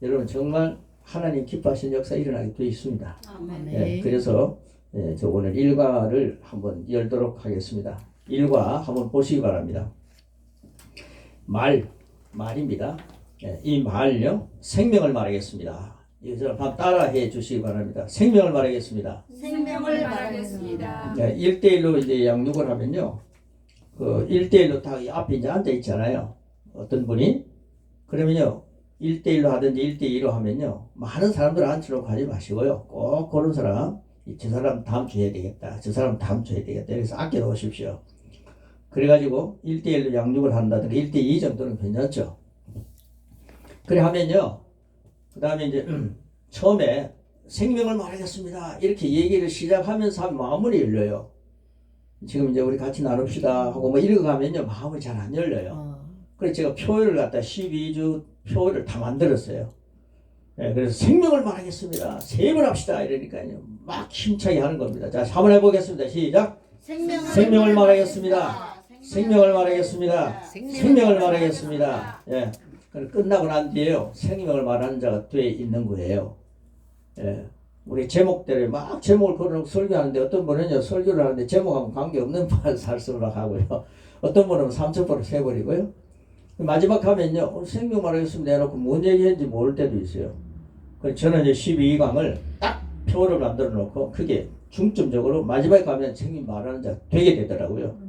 여러분 정말 하나님 기뻐하신 역사 일어나게 되어 있습니다. 그래서 저 오늘 1과를 한번 열도록 하겠습니다. 1과 한번 보시기 바랍니다. 말입니다. 이 말요, 생명을 말하겠습니다. 이것을 따라해 주시기 바랍니다. 생명을 말하겠습니다. 생명을 말하겠습니다. 1대1로 이제 양육을 하면요, 그 1대1로 다 앞에 이제 앉아 있잖아요. 어떤 분이 그러면요, 1대1로 하든지 1대2로 하면요, 많은 사람들 앉히려고 하지 마시고요. 꼭 그런 사람, 저 사람 다음 주에 해야 되겠다, 저 사람 다음 주에 해야 되겠다, 그래서 아껴 놓으십시오. 그래가지고 1대1로 양육을 한다든가 1대2 정도는 괜찮죠. 그래 하면요, 그 다음에 이제 처음에 생명을 말하겠습니다 이렇게 얘기를 시작하면서 하면 마음이 열려요. 지금 이제 우리 같이 나눕시다 하고 뭐 읽어가면요, 마음이 잘 안 열려요. 그래서 제가 표를 갖다 12주 표를 다 만들었어요. 그래서 생명을 말하겠습니다, 3번 합시다 이러니까요, 막 힘차게 하는 겁니다. 자, 한번 해보겠습니다. 시작. 생명을 말하겠습니다. 생명을 말하겠습니다. 생명을 말하겠습니다. 예. 끝나고 난 뒤에요, 생명을 말하는 자가 돼 있는 거예요. 예. 우리 제목대로 막 제목을 걸어놓고 설교하는데 어떤 분은요, 설교를 하는데 제목하고 관계없는 말을 살수록 하고요. 어떤 분은 3,000번을 세버리고요. 마지막 하면요, 생명 말하겠습니다 해놓고 뭔 얘기했는지 모를 때도 있어요. 그래서 저는 이제 12강을 딱 표를 만들어 놓고 크게 중점적으로 마지막에 가면 생명 말하는 자 되게 되더라고요.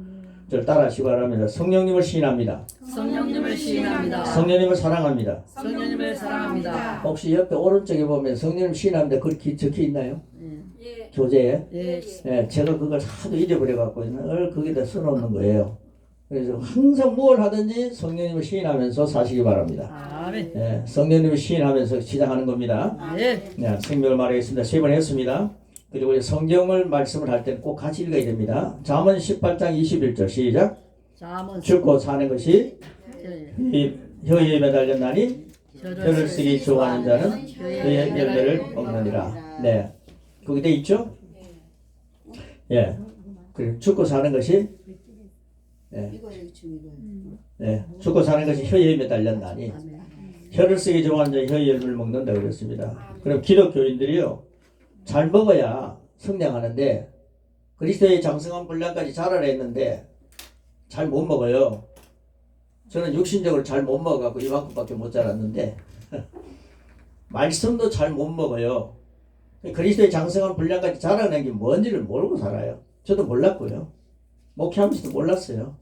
저를 따라하시기 바랍니다. 성령님을 시인합니다. 성령님을 시인합니다. 성령님을 사랑합니다. 성령님을 사랑합니다. 혹시 옆에 오른쪽에 보면 성령님 시인합니다 그렇게 적혀 있나요? 예. 교재에? 예. 제가 그걸 하도 잊어버려갖고 늘 거기다 써놓는 거예요. 그래서 항상 뭘 하든지 성령님을 시인하면서 사시기 바랍니다. 아멘. 성령님을 시인하면서 시작하는 겁니다. 네. 생명을 말하겠습니다. 3번 했습니다. 그리고 성경을 말씀을 할 때는 꼭 같이 읽어야 됩니다. 잠언 18장 21절 시작. 죽고 사는 것이 혀에 매달렸나니 혀를 쓰기 좋아하는 자는 그의 열매를 먹느니라. 네, 거기 돼 있죠? 예. 그리고 죽고 사는 것이 죽고 사는 것이 혀에 매달렸나니 혀를 쓰기 좋아하는 자는 혀의 열매를 먹는다 그랬습니다. 그럼 기독교인들이요, 잘 먹어야 성장하는데 그리스도의 장성한 분량까지 자라라 했는데 잘 못 먹어요. 저는 육신적으로 잘 못 먹어갖고 이만큼밖에 못 자랐는데 말씀도 잘 못 먹어요. 그리스도의 장성한 분량까지 자라는 게 뭔지를 모르고 살아요. 저도 몰랐고요. 목회하면서도 몰랐어요.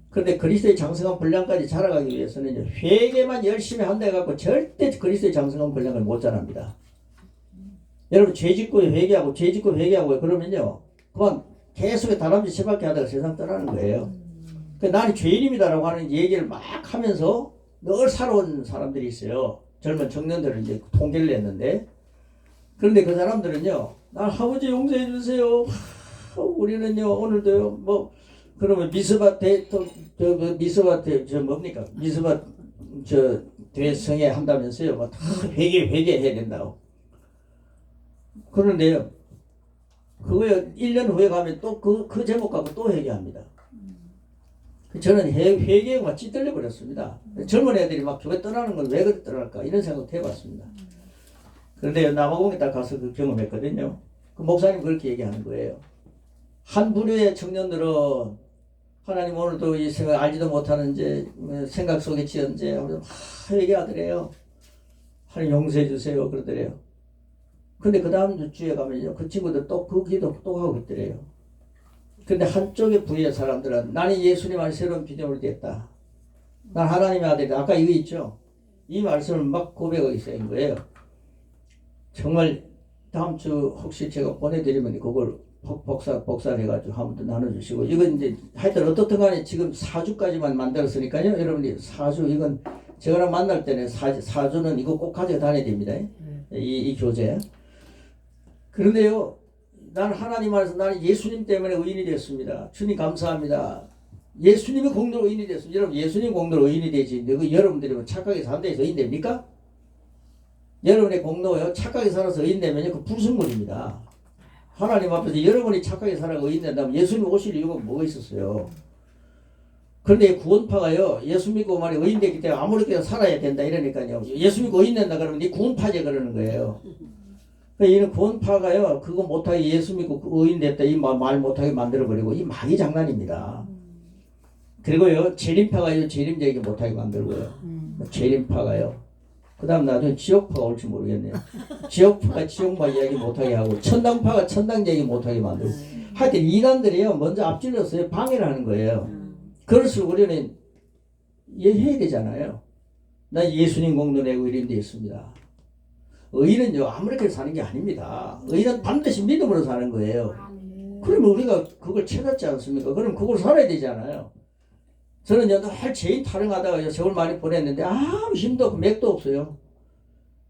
그런데 그리스도의 장성한 분량까지 자라가기 위해서는 회개만 열심히 한다 해갖고 절대 그리스도의 장성한 분량을 못 자랍니다. 여러분 죄짓고 회개하고 죄짓고 회개하고 그러면요, 그만 계속 다람쥐 치밖에 하다가 세상 떠나는 거예요. 나는 죄인입니다라고 하는 얘기를 막 하면서 늘 살아온 사람들이 있어요. 젊은 청년들을 이제 통계를 냈는데, 그런데 그 사람들은요, 날 아버지 용서해 주세요. 우리는요 오늘도요 뭐 그러면 미스바 미스바 뭡니까 미스바 대성에 한다면서요, 뭐 다 회개해야 된다고. 그런데요, 그거에 1년 후에 가면 또 그 제목 갖고 또 회개합니다. 저는 회개가 막 찌들려 버렸습니다. 젊은 애들이 막 교회 떠나는 건 왜 그렇게 떠날까 이런 생각도 해봤습니다. 그런데 남아공에 딱 가서 그 경험했거든요. 그 목사님 그렇게 얘기하는 거예요. 한 부류의 청년들은 하나님 오늘도 이 생각 알지도 못하는 이제 생각 속에 지은 제 회개하더래요. 하나님 용서해 주세요 그러더래요. 근데 그 다음 주에 가면요, 그 친구들 또 그 기도 또 하고 있더래요. 근데 한쪽의 부의 사람들은 나는 예수님 안에 새로운 피조물이 됐다, 난 하나님의 아들이다, 아까 이거 있죠? 이 말씀을 막 고백하기 시작한 거예요. 정말 다음 주 혹시 제가 보내드리면 그걸 복사해가지고 한 번 더 나눠주시고, 이건 이제 하여튼 어떻든 간에 지금 4주까지만 만들었으니까요, 여러분이 4주 이건 저랑 만날 때는 사주는 이거 꼭 가져 다녀야 됩니다. 이 교재. 그런데요, 나는 하나님 안에서 나는 예수님 때문에 의인이 됐습니다. 주님 감사합니다. 예수님의 공로로 의인이 됐습니다. 여러분, 예수님 공로로 의인이 되지. 여러분들이 착하게 산다 해서 의인 됩니까? 여러분의 공로요, 착하게 살아서 의인 되면요, 그 불순물입니다. 하나님 앞에서 여러분이 착하게 살아서 의인 된다면 예수님 오실 이유가 뭐가 있었어요? 그런데 구원파가요, 예수 믿고 말이 의인 됐기 때문에 아무렇게나 살아야 된다 이러니까요. 예수 믿고 의인 된다 그러면 네 구원파제 그러는 거예요. 이는 구원파가요, 그거 못하게 예수 믿고 의인 됐다 이 말 못하게 만들어버리고 이 마귀 장난입니다. 그리고요, 재림파가요, 재림되게 못하게 만들고요. 재림파가요. 그 다음 나중에 지옥파가 올지 모르겠네요. 지옥파가 지옥파 이야기 못하게 하고 천당파가 천당 얘기 못하게 만들고 하여튼 이단들이요, 먼저 앞질러서 방해를 하는 거예요. 그럴수록 우리는 이해해야 되잖아요. 나 예수님 공로 내고 의인 되었습니다. 의인은요, 아무렇게 사는 게 아닙니다. 의인은 반드시 믿음으로 사는 거예요. 그러면 우리가 그걸 찾았지 않습니까? 그럼 그걸 살아야 되잖아요. 저는요, 늘 죄인 타령하다가 세월 많이 보냈는데 아무 힘도 없고 맥도 없어요.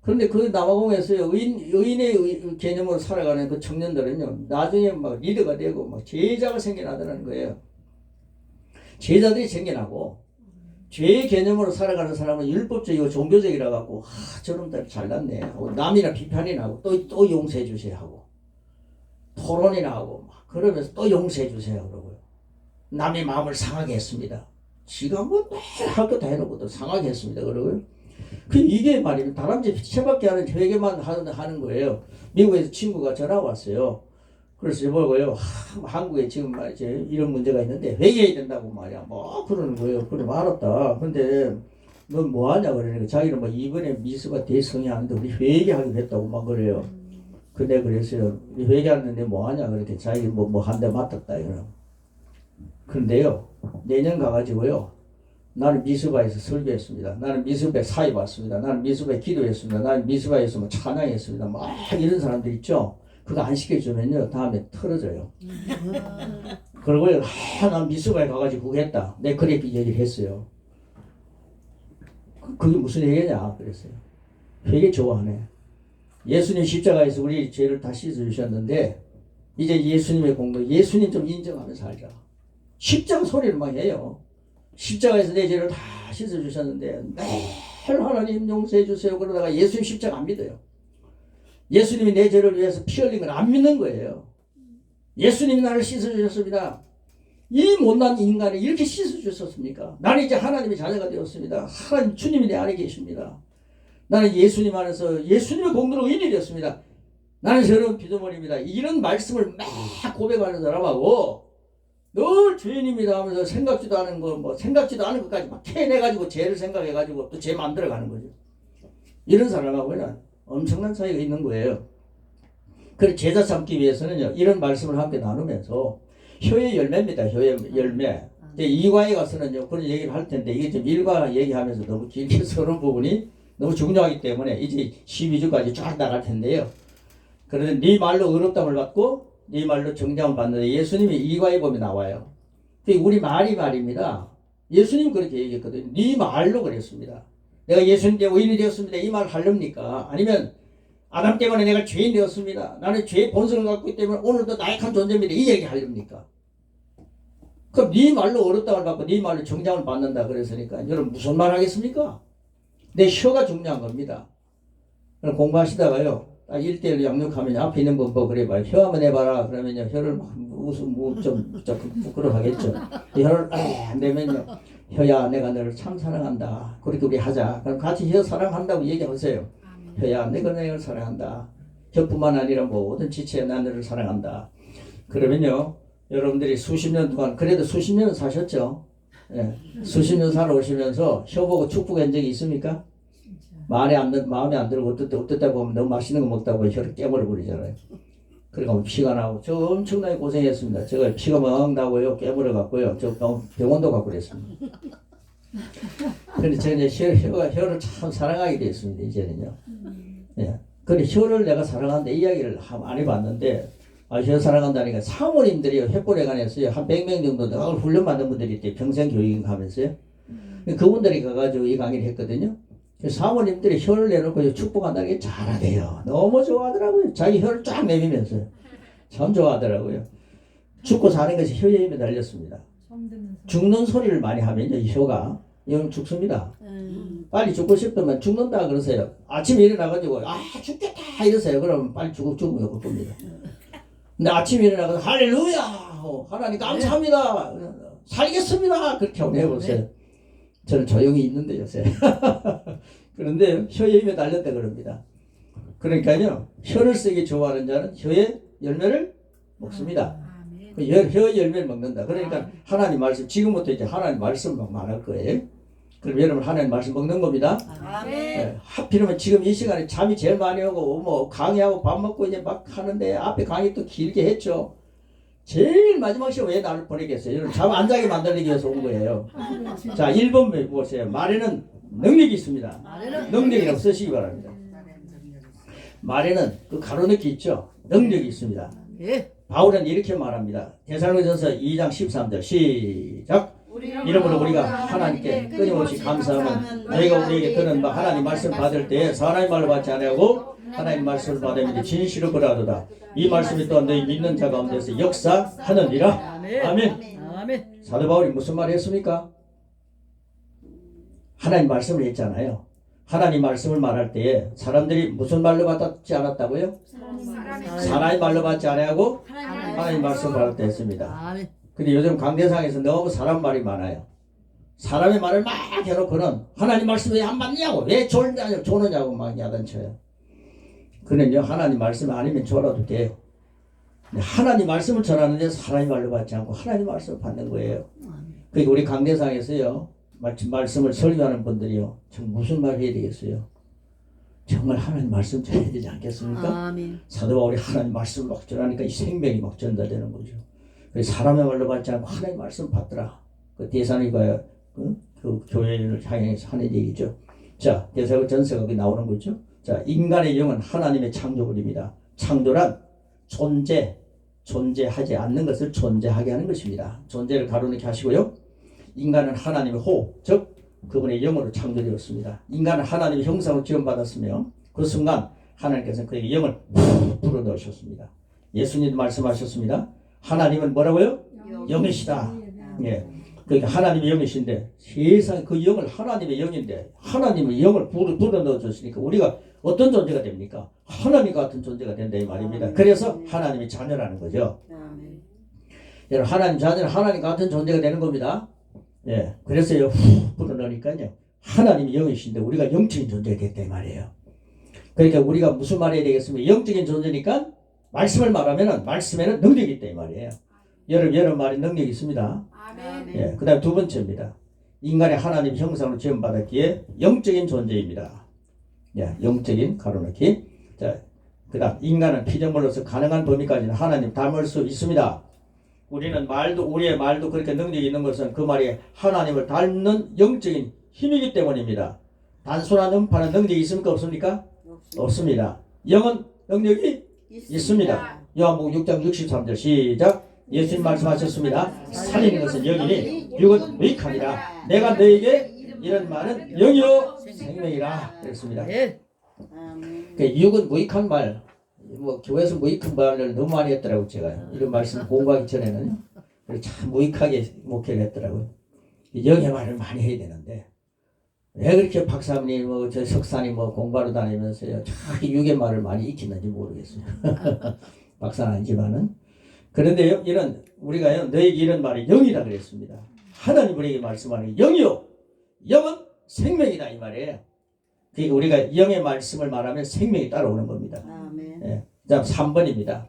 그런데 그 남아공에서요, 의인의 개념으로 살아가는 그 청년들은요, 나중에 막 리더가 되고 막 제자가 생겨나더라는 거예요. 제자들이 생겨나고 죄의 개념으로 살아가는 사람은 율법적이고 종교적이라 갖고 저놈들 잘났네 하고 남이나 비판이나 하고 또 용서해 주세요 하고 토론이나 하고 막 그러면서 또 용서해 주세요 그러고요. 남의 마음을 상하게 했습니다. 지가 뭐 매일 할 거 다 해놓고 또 상하게 했습니다 그러고요. 이게 말이면 다람쥐 채밖에 하는 회개만 하는 거예요. 미국에서 친구가 전화 왔어요. 그래서 뭐고요, 한국에 지금 말이지 이런 문제가 있는데 회개해야 된다고 말이야. 뭐 그러는 거예요. 그래 알았다. 근데 넌 뭐 하냐 그러니까 자기는 뭐 이번에 미스가 대성이 하는데 우리 회개하기로 했다고 막 그래요. 근데 그랬어요. 회개하는데 뭐 하냐 그랬더니 자기 뭐 한 대 맡았다 이러. 근데요, 내년 가가지고요, 나는 미스바에서 설교했습니다. 나는 미스바에 사회 봤습니다. 나는 미스바에 기도했습니다. 나는 미스바에서 뭐 찬양했습니다. 막 이런 사람들 있죠. 그거 안 시켜주면요, 다음에 틀어져요. 그리고요, 난 미스바에 가가지고 그거 했다. 내 그렇게 얘기를 했어요. 그게 무슨 얘기냐 그랬어요. 회개 좋아하네. 예수님 십자가에서 우리 죄를 다 씻어주셨는데 이제 예수님의 공로, 예수님 좀 인정하면서 살자. 십자가 소리를 막 해요. 십자가에서 내 죄를 다 씻어주셨는데 매일 하나님 용서해 주세요. 그러다가 예수님 십자가 안 믿어요. 예수님이 내 죄를 위해서 피 흘린 걸 안 믿는 거예요. 예수님이 나를 씻어주셨습니다. 이 못난 인간이 이렇게 씻어주셨습니까? 나는 이제 하나님의 자녀가 되었습니다. 하나님 주님이 내 안에 계십니다. 나는 예수님 안에서 예수님의 공로로 의인이 되었습니다. 나는 새로운 피조물입니다. 이런 말씀을 막 고백하는 사람하고 늘 죄인입니다 하면서 생각지도 않은 거, 뭐 생각지도 않은 것까지 막 캐내가지고 죄를 생각해가지고 또 죄 만들어가는 거죠. 이런 사람하고는 엄청난 차이가 있는 거예요. 그래서 제자 삼기 위해서는요, 이런 말씀을 함께 나누면서 혀의 열매입니다. 혀의 열매. 이제 2과에 가서는요, 그런 얘기를 할 텐데 이게 지금 1과 얘기하면서 너무 길게 서는 부분이 너무 중요하기 때문에 이제 12주까지 쫙 나갈 텐데요. 그런데 네 말로 의롭다함을 받고 네 말로 정죄함을 받는데 예수님이 2과에 보면 나와요. 우리 말입니다. 예수님 그렇게 얘기했거든요. 네 말로 그랬습니다. 내가 예수님 되고 의인이 되었습니다. 이 말 하렵니까? 아니면 아담 때문에 내가 죄인 되었습니다. 나는 죄의 본성을 갖고 있기 때문에 오늘도 나약한 존재입니다. 이 얘기 하렵니까? 그럼 네 말로 어렵다고 받고 네 말로 정장을 받는다 그랬으니까 여러분 무슨 말 하겠습니까? 내 혀가 중요한 겁니다. 공부하시다가요, 딱 1대1로 양육하면 앞에 있는 거 뭐 그래봐요. 혀 한번 해봐라. 그러면요, 혀를 막 좀 부끄러워하겠죠. 혀를 안 내면요, 혀야 내가 너를 참 사랑한다. 그렇게 우리 하자. 그럼 같이 혀 사랑한다고 얘기하세요. 혀야 내가 너를 사랑한다. 혀뿐만 아니라 모든 지체에 난 너를 사랑한다. 그러면요, 여러분들이 수십 년 동안 그래도 수십 년 사셨죠. 예. 수십 년 살아오시면서 혀 보고 축복한 적이 있습니까? 마음에 안 들고 어떻다 보면 너무 맛있는 거 먹다 보면 혀를 깨물어 버리잖아요. 그러니까 피가 나고 저 엄청나게 고생했습니다. 제가 피가 멍 나고요, 깨물어 갖고요, 저 병원도 가고 그랬습니다. 그런데 제가 이제 혀를 참 사랑하게 됐습니다. 이제는요. 예. 근데 혀를 내가 사랑한다 이야기를 많이 봤는데, 혀 사랑한다니까 사모님들이 횃불에 관해서요 한 100명 정도 늘 훈련 받는 분들이 있대. 평생 교육하면서요. 그분들이 가가지고 이 강의를 했거든요. 사모님들이 혀를 내놓고 축복한다는 게 잘하대요. 너무 좋아하더라고요. 자기 혀를 쫙 내밀면서요. 참 좋아하더라고요. 죽고 사는 것이 혀에 힘에 달렸습니다. 처음 듣는 소리. 죽는 소리를 많이 하면요, 이 혀가 영 죽습니다. 빨리 죽고 싶으면 죽는다 그러세요. 아침에 일어나가지고 죽겠다 이러세요. 그러면 빨리 죽으면 올 겁니다. 근데 아침에 일어나서 할렐루야 하나님 감사합니다 살겠습니다 그렇게 한번 해보세요. 저는 조용히 있는데 요새. 그런데 혀에 힘에 달렸다 그럽니다. 그러니까요, 혀를 쓰기 좋아하는 자는 혀의 열매를 먹습니다. 혀 열매를 먹는다. 그러니까 하나님 말씀, 지금부터 이제 하나님 말씀 막 말할 거예요. 그럼 여러분 하나님 말씀 먹는 겁니다. 네, 하필이면 지금 이 시간에 잠이 제일 많이 오고 뭐 강의하고 밥 먹고 이제 막 하는데 앞에 강의 또 길게 했죠. 제일 마지막 시간 왜 나를 보내겠어요? 여러분 잠 안 자게 만들기 위해서 온 거예요. 자, 1번 보세요. 말에는 능력이 있습니다. 능력이라고 쓰시기 바랍니다. 말에는 그 가로넣기 있죠. 능력이 있습니다. 바울은 이렇게 말합니다. 데살로니가전서 2장 13절 시작. 이러므로 우리가 하나님께 끊임없이 감사하면 너희가 우리에게 들은 바 하나님 말씀 받을 때에 사람의 말로 받지 아니하고 하나님 말씀을 받으면 진실을 거라도다. 이 말씀이 또한 너희 믿는 자 가운데서 역사하느니라. 아멘. 사도 바울이 무슨 말을 했습니까? 하나님 말씀을 했잖아요. 하나님 말씀을 말할 때에 사람들이 무슨 말로 받지 않았다고요? 사람의 말로 받지 아니하고 하나님 말씀을 받을 때 했습니다. 근데 요즘 강대상에서 너무 사람 말이 많아요. 사람의 말을 막 해놓고는 하나님 말씀 왜 안 받냐고, 왜 조느냐고 막 야단쳐요. 그는요, 하나님 말씀 아니면 졸아도 돼요. 하나님 말씀을 전하는데 사람의 말로 받지 않고 하나님 말씀을 받는 거예요. 그러니까 우리 강대상에서요, 말씀을 설교하는 분들이요, 정말 무슨 말 해야 되겠어요? 정말 하나님 말씀 전해야 되지 않겠습니까? 사도 바울이 하나님 말씀을 막 전하니까 이 생명이 막 전달되는 거죠. 사람의 말로 받지 않고 하나님 말씀 받더라. 그 대사니가 그 교회를 향해서 하는 얘기죠. 자, 데살로니가전서가 거기 나오는 거죠. 자, 인간의 영은 하나님의 창조물입니다. 창조란 존재하지 않는 것을 존재하게 하는 것입니다. 존재를 가로넣게 하시고요. 인간은 하나님의 호, 즉 그분의 영으로 창조되었습니다. 인간은 하나님의 형상으로 지음받았으며 그 순간 하나님께서는 그에게 영을 불어넣으셨습니다. 예수님도 말씀하셨습니다. 하나님은 뭐라고요? 영이시다. 예. 그러니까 하나님의 영이신데 세상 그 영을 하나님의 영인데 하나님의 영을 불어넣어 줬으니까 우리가 어떤 존재가 됩니까? 하나님 같은 존재가 된다 이 말입니다. 그래서 하나님의 자녀라는 거죠. 여러분 하나님 자녀는 하나님 같은 존재가 되는 겁니다. 예. 그래서요 불어넣으니까요 하나님의 영이신데 우리가 영적인 존재가 됐다 이 말이에요. 그러니까 우리가 무슨 말 해야 되겠습니까? 영적인 존재니까 말씀을 말하면은 말씀에는 능력이 있다 이 말이에요. 여러분 말에 능력이 있습니다. 예, 그다음 두 번째입니다. 인간의 하나님 형상으로 지음받았기에 영적인 존재입니다. 예, 영적인 가로넣기. 자, 그다음 인간은 피조물로서 가능한 범위까지는 하나님 닮을 수 있습니다. 우리의 말도 그렇게 능력이 있는 것은 그 말이 하나님을 닮는 영적인 힘이기 때문입니다. 단순한 음파는 능력이 있습니까? 없습니까? 없습니다. 영은 능력이 있습니다. 요한복음 6장 63절 시작. 예수님 말씀하셨습니다. 살리는 것은 영이니 육은 무익하니라. 내가 너에게 이런 말은 영이요 생명이라 그랬습니다. 육은 무익한 말, 뭐 교회에서 무익한 말을 너무 많이 했더라고요. 제가 이런 말씀 공부하기 전에는 참 무익하게 목회를 했더라고요. 영의 말을 많이 해야 되는데 왜 그렇게 박사님 저 석사님 공부하러 다니면서요 자기 육의 말을 많이 익히는지 모르겠어요. 박사는 아니지만은. 그런데요, 우리가요, 너에게 이런 말이 영이다 그랬습니다. 하나님 우리에게 말씀하는 영이요. 영은 생명이다 이 말이에요. 그러니까 우리가 영의 말씀을 말하면 생명이 따라오는 겁니다. 예. 자, 3번입니다.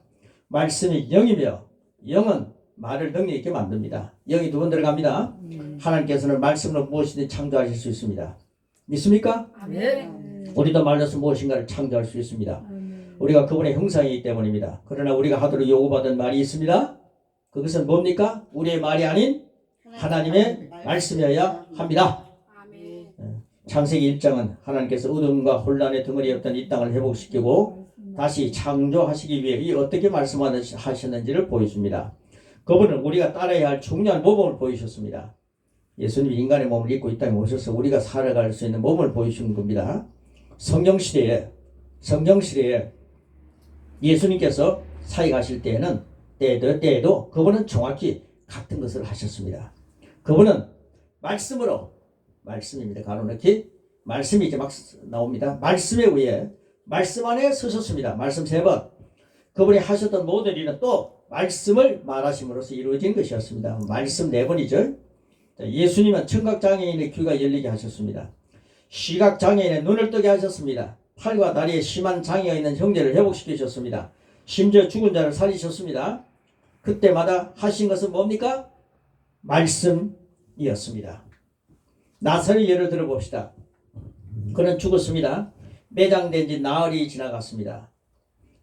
말씀이 영이며 영은 말을 능력 있게 만듭니다. 영이 두 번 들어갑니다. 하나님께서는 말씀으로 무엇이든 창조하실 수 있습니다. 믿습니까? 우리도 말로서 무엇인가를 창조할 수 있습니다. 우리가 그분의 형상이기 때문입니다. 그러나 우리가 하도록 요구받은 말이 있습니다. 그것은 뭡니까? 우리의 말이 아닌 하나님의 말씀이어야 합니다. 창세기 1장은 하나님께서 어둠과 혼란의 덩어리였던 이 땅을 회복시키고 다시 창조하시기 위해 이 어떻게 말씀하셨는지를 보여줍니다. 그분은 우리가 따라야 할 중요한 모범을 보이셨습니다. 예수님이 인간의 몸을 입고 이 땅에 오셔서 우리가 살아갈 수 있는 몸을 보여주신 겁니다. 성경시대에 예수님께서 사역하실 때에는 때에도 그분은 정확히 같은 것을 하셨습니다. 그분은 말씀입니다. 가로넣기 말씀이 이제 막 나옵니다. 말씀에 의해 말씀 안에 서셨습니다. 말씀 3번. 그분이 하셨던 모든 일은 또 말씀을 말하심으로써 이루어진 것이었습니다. 말씀 4번이죠. 예수님은 청각장애인의 귀가 열리게 하셨습니다. 시각장애인의 눈을 뜨게 하셨습니다. 팔과 다리에 심한 장애가 있는 형제를 회복시키셨습니다. 심지어 죽은 자를 살리셨습니다. 그때마다 하신 것은 뭡니까? 말씀이었습니다. 나사렛 예를 들어봅시다. 그는 죽었습니다. 매장된 지 나흘이 지나갔습니다.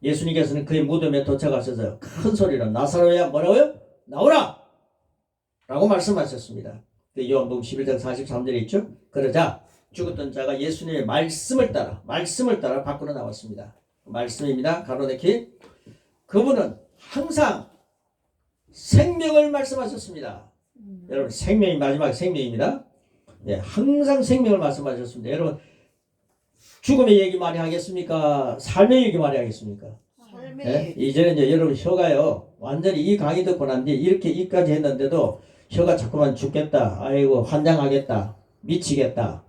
예수님께서는 그의 무덤에 도착하셔서 큰 소리로 나사로야 뭐라고요? 나오라! 라고 말씀하셨습니다. 요한복음 11장 43절에 있죠. 그러자 죽었던 자가 예수님의 말씀을 따라 밖으로 나왔습니다. 말씀입니다. 가로넣기. 그분은 항상 생명을 말씀하셨습니다. 여러분 생명이 마지막 생명입니다. 네, 항상 생명을 말씀하셨습니다. 여러분 죽음의 얘기 많이 하겠습니까? 삶의 얘기 많이 하겠습니까? 네? 이제는 이제 여러분 혀가요 완전히 이 강의 듣고 난 뒤에 이렇게 이까지 했는데도 혀가 자꾸만 죽겠다, 아이고 환장하겠다, 미치겠다,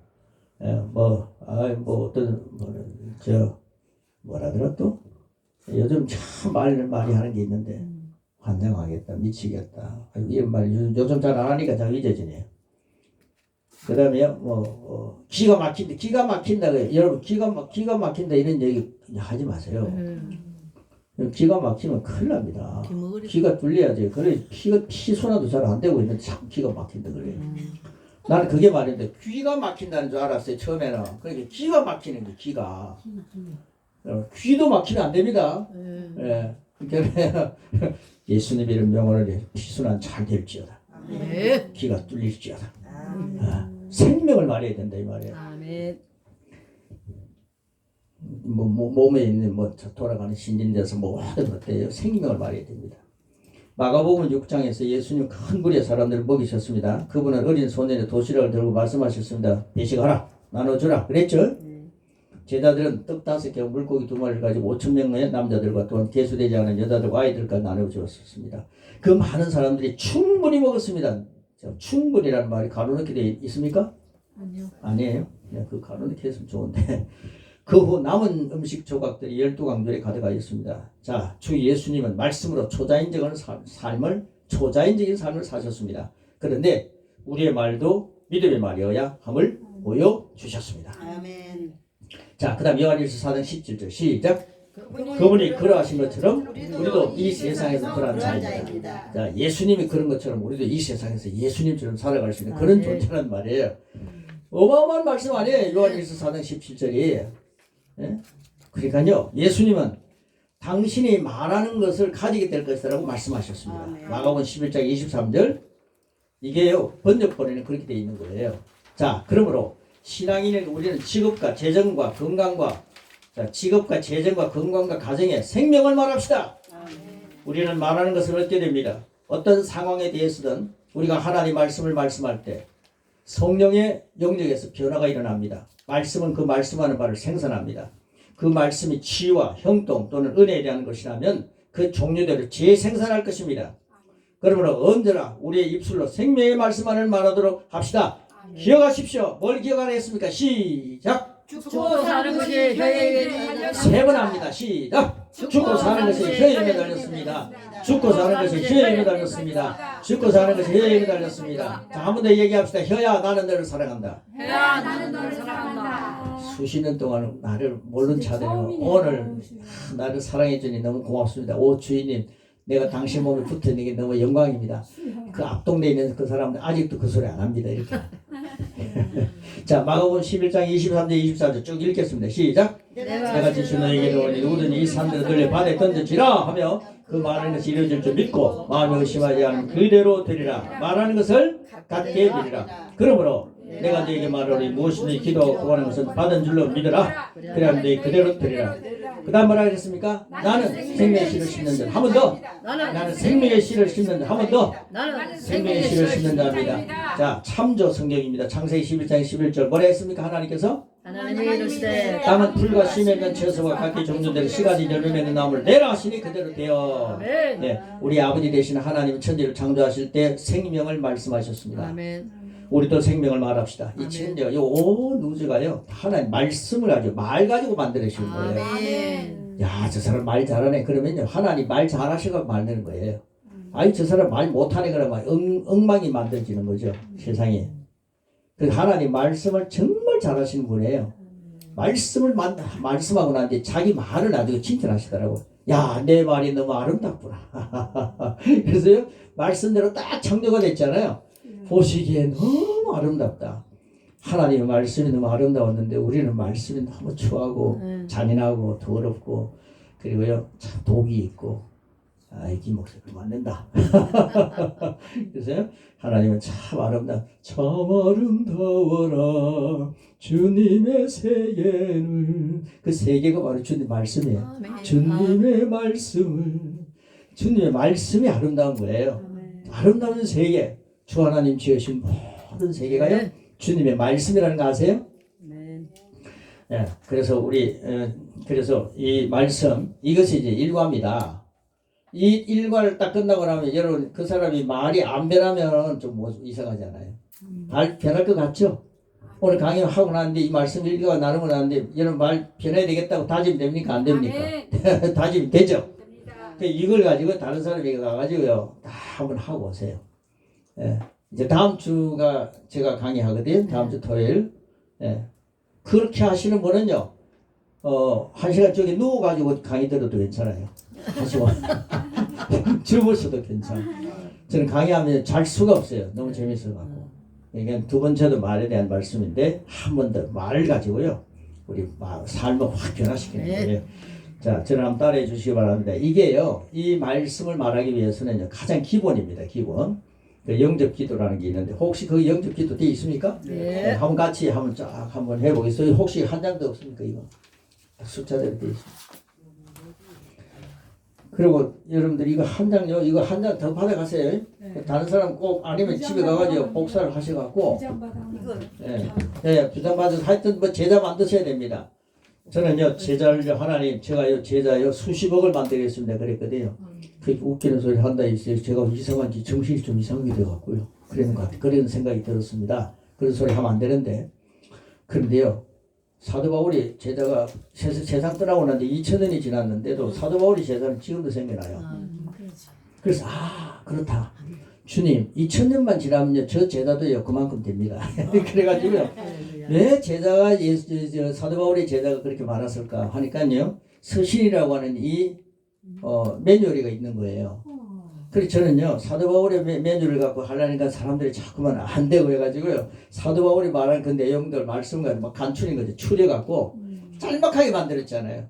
뭐라 들어 또 요즘 참 많이 하는 게 있는데 환장하겠다, 미치겠다, 이런 말 요즘 잘 안 하니까 잘 잊어지네요. 그 다음에 기가 막힌다. 여러분 기가 막힌다 이런 얘기 하지 마세요. 기가 막히면 큰일 납니다. 기가 뚫려야지. 그래 피순환도 잘 안 되고 있는데 자꾸 기가 막힌다 그래. 나는 그게 말인데 귀가 막힌다는 줄 알았어요 처음에는. 그러니까 기가 막히는 게 기가. 귀도 막히면 안 됩니다. 예. 그러니까 예수님 이름 명언을 피순환 잘 될지어다. 기가 뚫릴지어다. 생명을 말해야 된다 이 말이에요. 아멘. 몸에 있는 돌아가는 신진대에서 모든 어때요? 생명을 말해야 됩니다. 마가복음 6장에서 예수님 큰 무리의 사람들을 먹이셨습니다. 그분은 어린 소년의 도시락을 들고 말씀하셨습니다. 배식하라, 나눠주라 그랬죠. 제자들은 떡 5개, 물고기 2마리를 가지고 5,000명의 남자들과 또한 계수되지 않은 여자들과 아이들과 나눠주었습니다. 그 많은 사람들이 충분히 먹었습니다. 충분이라는 말이 가로넣기 되어 있습니까? 아니에요. 그 가로넣기 했으면 좋은데 그 후 남은 음식 조각들이 12강들에 가득하 있습니다. 자, 주 예수님은 말씀으로 초자연적인 삶을 사셨습니다. 그런데 우리의 말도 믿음의 말이어야 함을 보여주셨습니다. 아멘. 자, 그 다음 요한일서 4장 17절 시작. 그분이 그러하신 것처럼 우리도 이 세상에서 그러한 자입니다. 자, 예수님이 그런 것처럼 우리도 이 세상에서 예수님처럼 살아갈 수 있는 그런 존재란 말이에요. 어마어마한 말씀 아니에요. 요한일서 4장 17절이. 예? 그러니까요, 예수님은 당신이 말하는 것을 가지게 될 것이라고 말씀하셨습니다. 마가복음 11장 23절. 이게요, 번역본에는 그렇게 되어 있는 거예요. 자, 그러므로 신앙인에게 우리는 직업과 재정과 건강과 가정의 생명을 말합시다. 우리는 말하는 것을 얻게 됩니다. 어떤 상황에 대해서든 우리가 하나님 말씀을 말씀할 때 성령의 영역에서 변화가 일어납니다. 말씀은 그 말씀하는 바를 생산합니다. 그 말씀이 치유와 형통 또는 은혜에 대한 것이라면 그 종류대로 재생산할 것입니다. 그러므로 언제나 우리의 입술로 생명의 말씀만을 말하도록 합시다. 기억하십시오. 뭘 기억하겠습니까? 시작. 죽고 사는 것이 혀에 세 번 합니다. 시작. 죽고 사는 것이 혀에 매달렸습니다. 죽고 사는 것이 혀에 매달렸습니다. 죽고 사는 것이 혀에 매달렸습니다. 자, 한 번 더 얘기합시다. 혀야 나는 너를 사랑한다. 혀야 나는 너를 사랑한다. 수십 년 동안 나를 모른 차들이 오늘 나를 사랑해 주니 너무 고맙습니다. 오 주인님, 내가 당신 몸에 붙어 있는 게 너무 영광입니다. 그 앞동네에 있는 그 사람들 아직도 그 소리 안 합니다. 이렇게. 자, 마가복음 11장 23절 24절 쭉 읽겠습니다. 시작. 내가 지시 너에게 오니 누구든지 이 산들을 들려 바다에 던져지라 하며 그 말하는 것이 이루어질 줄 믿고 마음에 의심하지 않으면 그대로 되리라. 말하는 것을 갖게 되리라. 그러므로 내가 너에게 말하노니 무엇이든지 기도하고 구하는 것은 받은 줄로 믿으라. 그래야 너희 그대로 되리라. 그 다음 뭐라 그랬습니까? 나는 생명의 씨를 심는 자. 한 번 더. 나는 생명의 씨를 심는 자. 한 번 더. 나는 생명의 씨를 심는 자입니다. 자, 참조 성경입니다. 창세기 11장 11절 뭐라 했습니까? 하나님께서 하나님이 이르시되 땅은 풀과 씨에 면 채소와 각기 종류대로 씨가지 열매 맺는 나무를 내라 하시니 그대로 되어. 아멘. 네, 우리 아버지 되시는 하나님 천지를 창조하실 때 생명을 말씀하셨습니다. 아멘. 우리도 생명을 말합시다. 이 아멘. 천지가 온 우주가요 하나님 말씀을 가지고 말 가지고 만들어주신 거예요. 아멘. 야, 저 사람 말 잘하네. 그러면요 하나님 말 잘하셔서 만드는 거예요. 아니 저 사람 말 못하네 그러면 엉망이 만들어지는 거죠 세상에. 그 하나님 말씀을 정말 잘하시는 분이에요. 말씀하고 난 뒤에 자기 말을 나중에 칭찬하시더라고. 야, 내 말이 너무 아름답구나. 그래서요 말씀대로 딱 창조가 됐잖아요. 보시기에 너무 아름답다. 하나님의 말씀이 너무 아름다웠는데 우리는 말씀이 너무 추하고 잔인하고 더럽고 그리고요 참 독이 있고 이 목소리 맞는다. 그래서 하나님은 참 아름다워. 참 아름다워라 주님의 세계를. 그 세계가 바로 주님 말씀이에요. 아멘. 주님의 말씀을. 주님의 말씀이 아름다운 거예요. 아름다운 세계. 주 하나님 지으신 모든 세계가요 네. 주님의 말씀이라는 거 아세요? 아멘. 예, 그래서 그래서 이 말씀 이것이 이제 일과입니다. 이 일과를 딱 끝나고 나면 여러분 그 사람이 말이 안 변하면 좀 이상하잖아요. 변할 것 같죠? 오늘 강의하고 나는데 이 말씀 일과가 나누고 나는데 여러분 말 변해야 되겠다고 다짐 됩니까? 안 됩니까? 다짐 되죠? 이걸 가지고 다른 사람에게 가가지고요 다 한번 하고 오세요. 예, 이제 다음 주가 제가 강의하거든요. 다음 주 토요일. 예, 그렇게 하시는 분은요, 1시간 쪽에 누워가지고 강의 들어도 괜찮아요. 하시고 주무셔도 괜찮아요. 저는 강의하면 잘 수가 없어요. 너무 재밌어갖고. 그러니까 두 번째도 말에 대한 말씀인데 한 번 더 말 가지고요 우리 삶을 확 변화시키는 거예요. 자, 저를 한번 따라해 주시기 바랍니다. 이게요, 이 말씀을 말하기 위해서는 가장 기본입니다. 기본. 그 영접 기도라는 게 있는데 혹시 그 영접 기도 돼 있습니까? 네. 한번 같이 한번 쫙 한번 해보겠어요. 혹시 한 장도 없습니까? 이거 숫자대로 돼 있습니다. 그리고 여러분들 이거 한 장요, 이거 한 장 더 받아가세요. 다른 사람 꼭 아니면 집에 가가지고 복사를 하셔갖고 부장 받아서 하여튼 뭐 제자 만드셔야 됩니다. 저는요 제자를 하나님 제가요 제자요 수십억을 만들겠습니다 그랬거든요. 그 웃기는 소리 한다 했어요. 제가 이상한지 정신이 좀 이상하게 돼갖고요. 그런 것 같아. 그런 생각이 들었습니다. 그런 소리 하면 안 되는데. 그런데요 사도 바울이 제자가 세상 떠나고 난데 2000년이 지났는데도 사도 바울이 제자는 지금도 생겨나요. 그래서 그렇다. 주님 2000년만 지나면요 저 제자도요 그만큼 됩니다. 그래가지고요 왜 제자가 사도 바울의 제자가 그렇게 많았을까 하니까요 서신이라고 하는 이 매뉴얼이 있는 거예요. 그래서 저는요 사도 바울의 매뉴얼을 갖고 하려니까 사람들이 자꾸만 안 되고 해가지고요 사도 바울이 말한 그 내용들 말씀을 막 간추린 거죠. 추려갖고 짤막하게 만들었잖아요.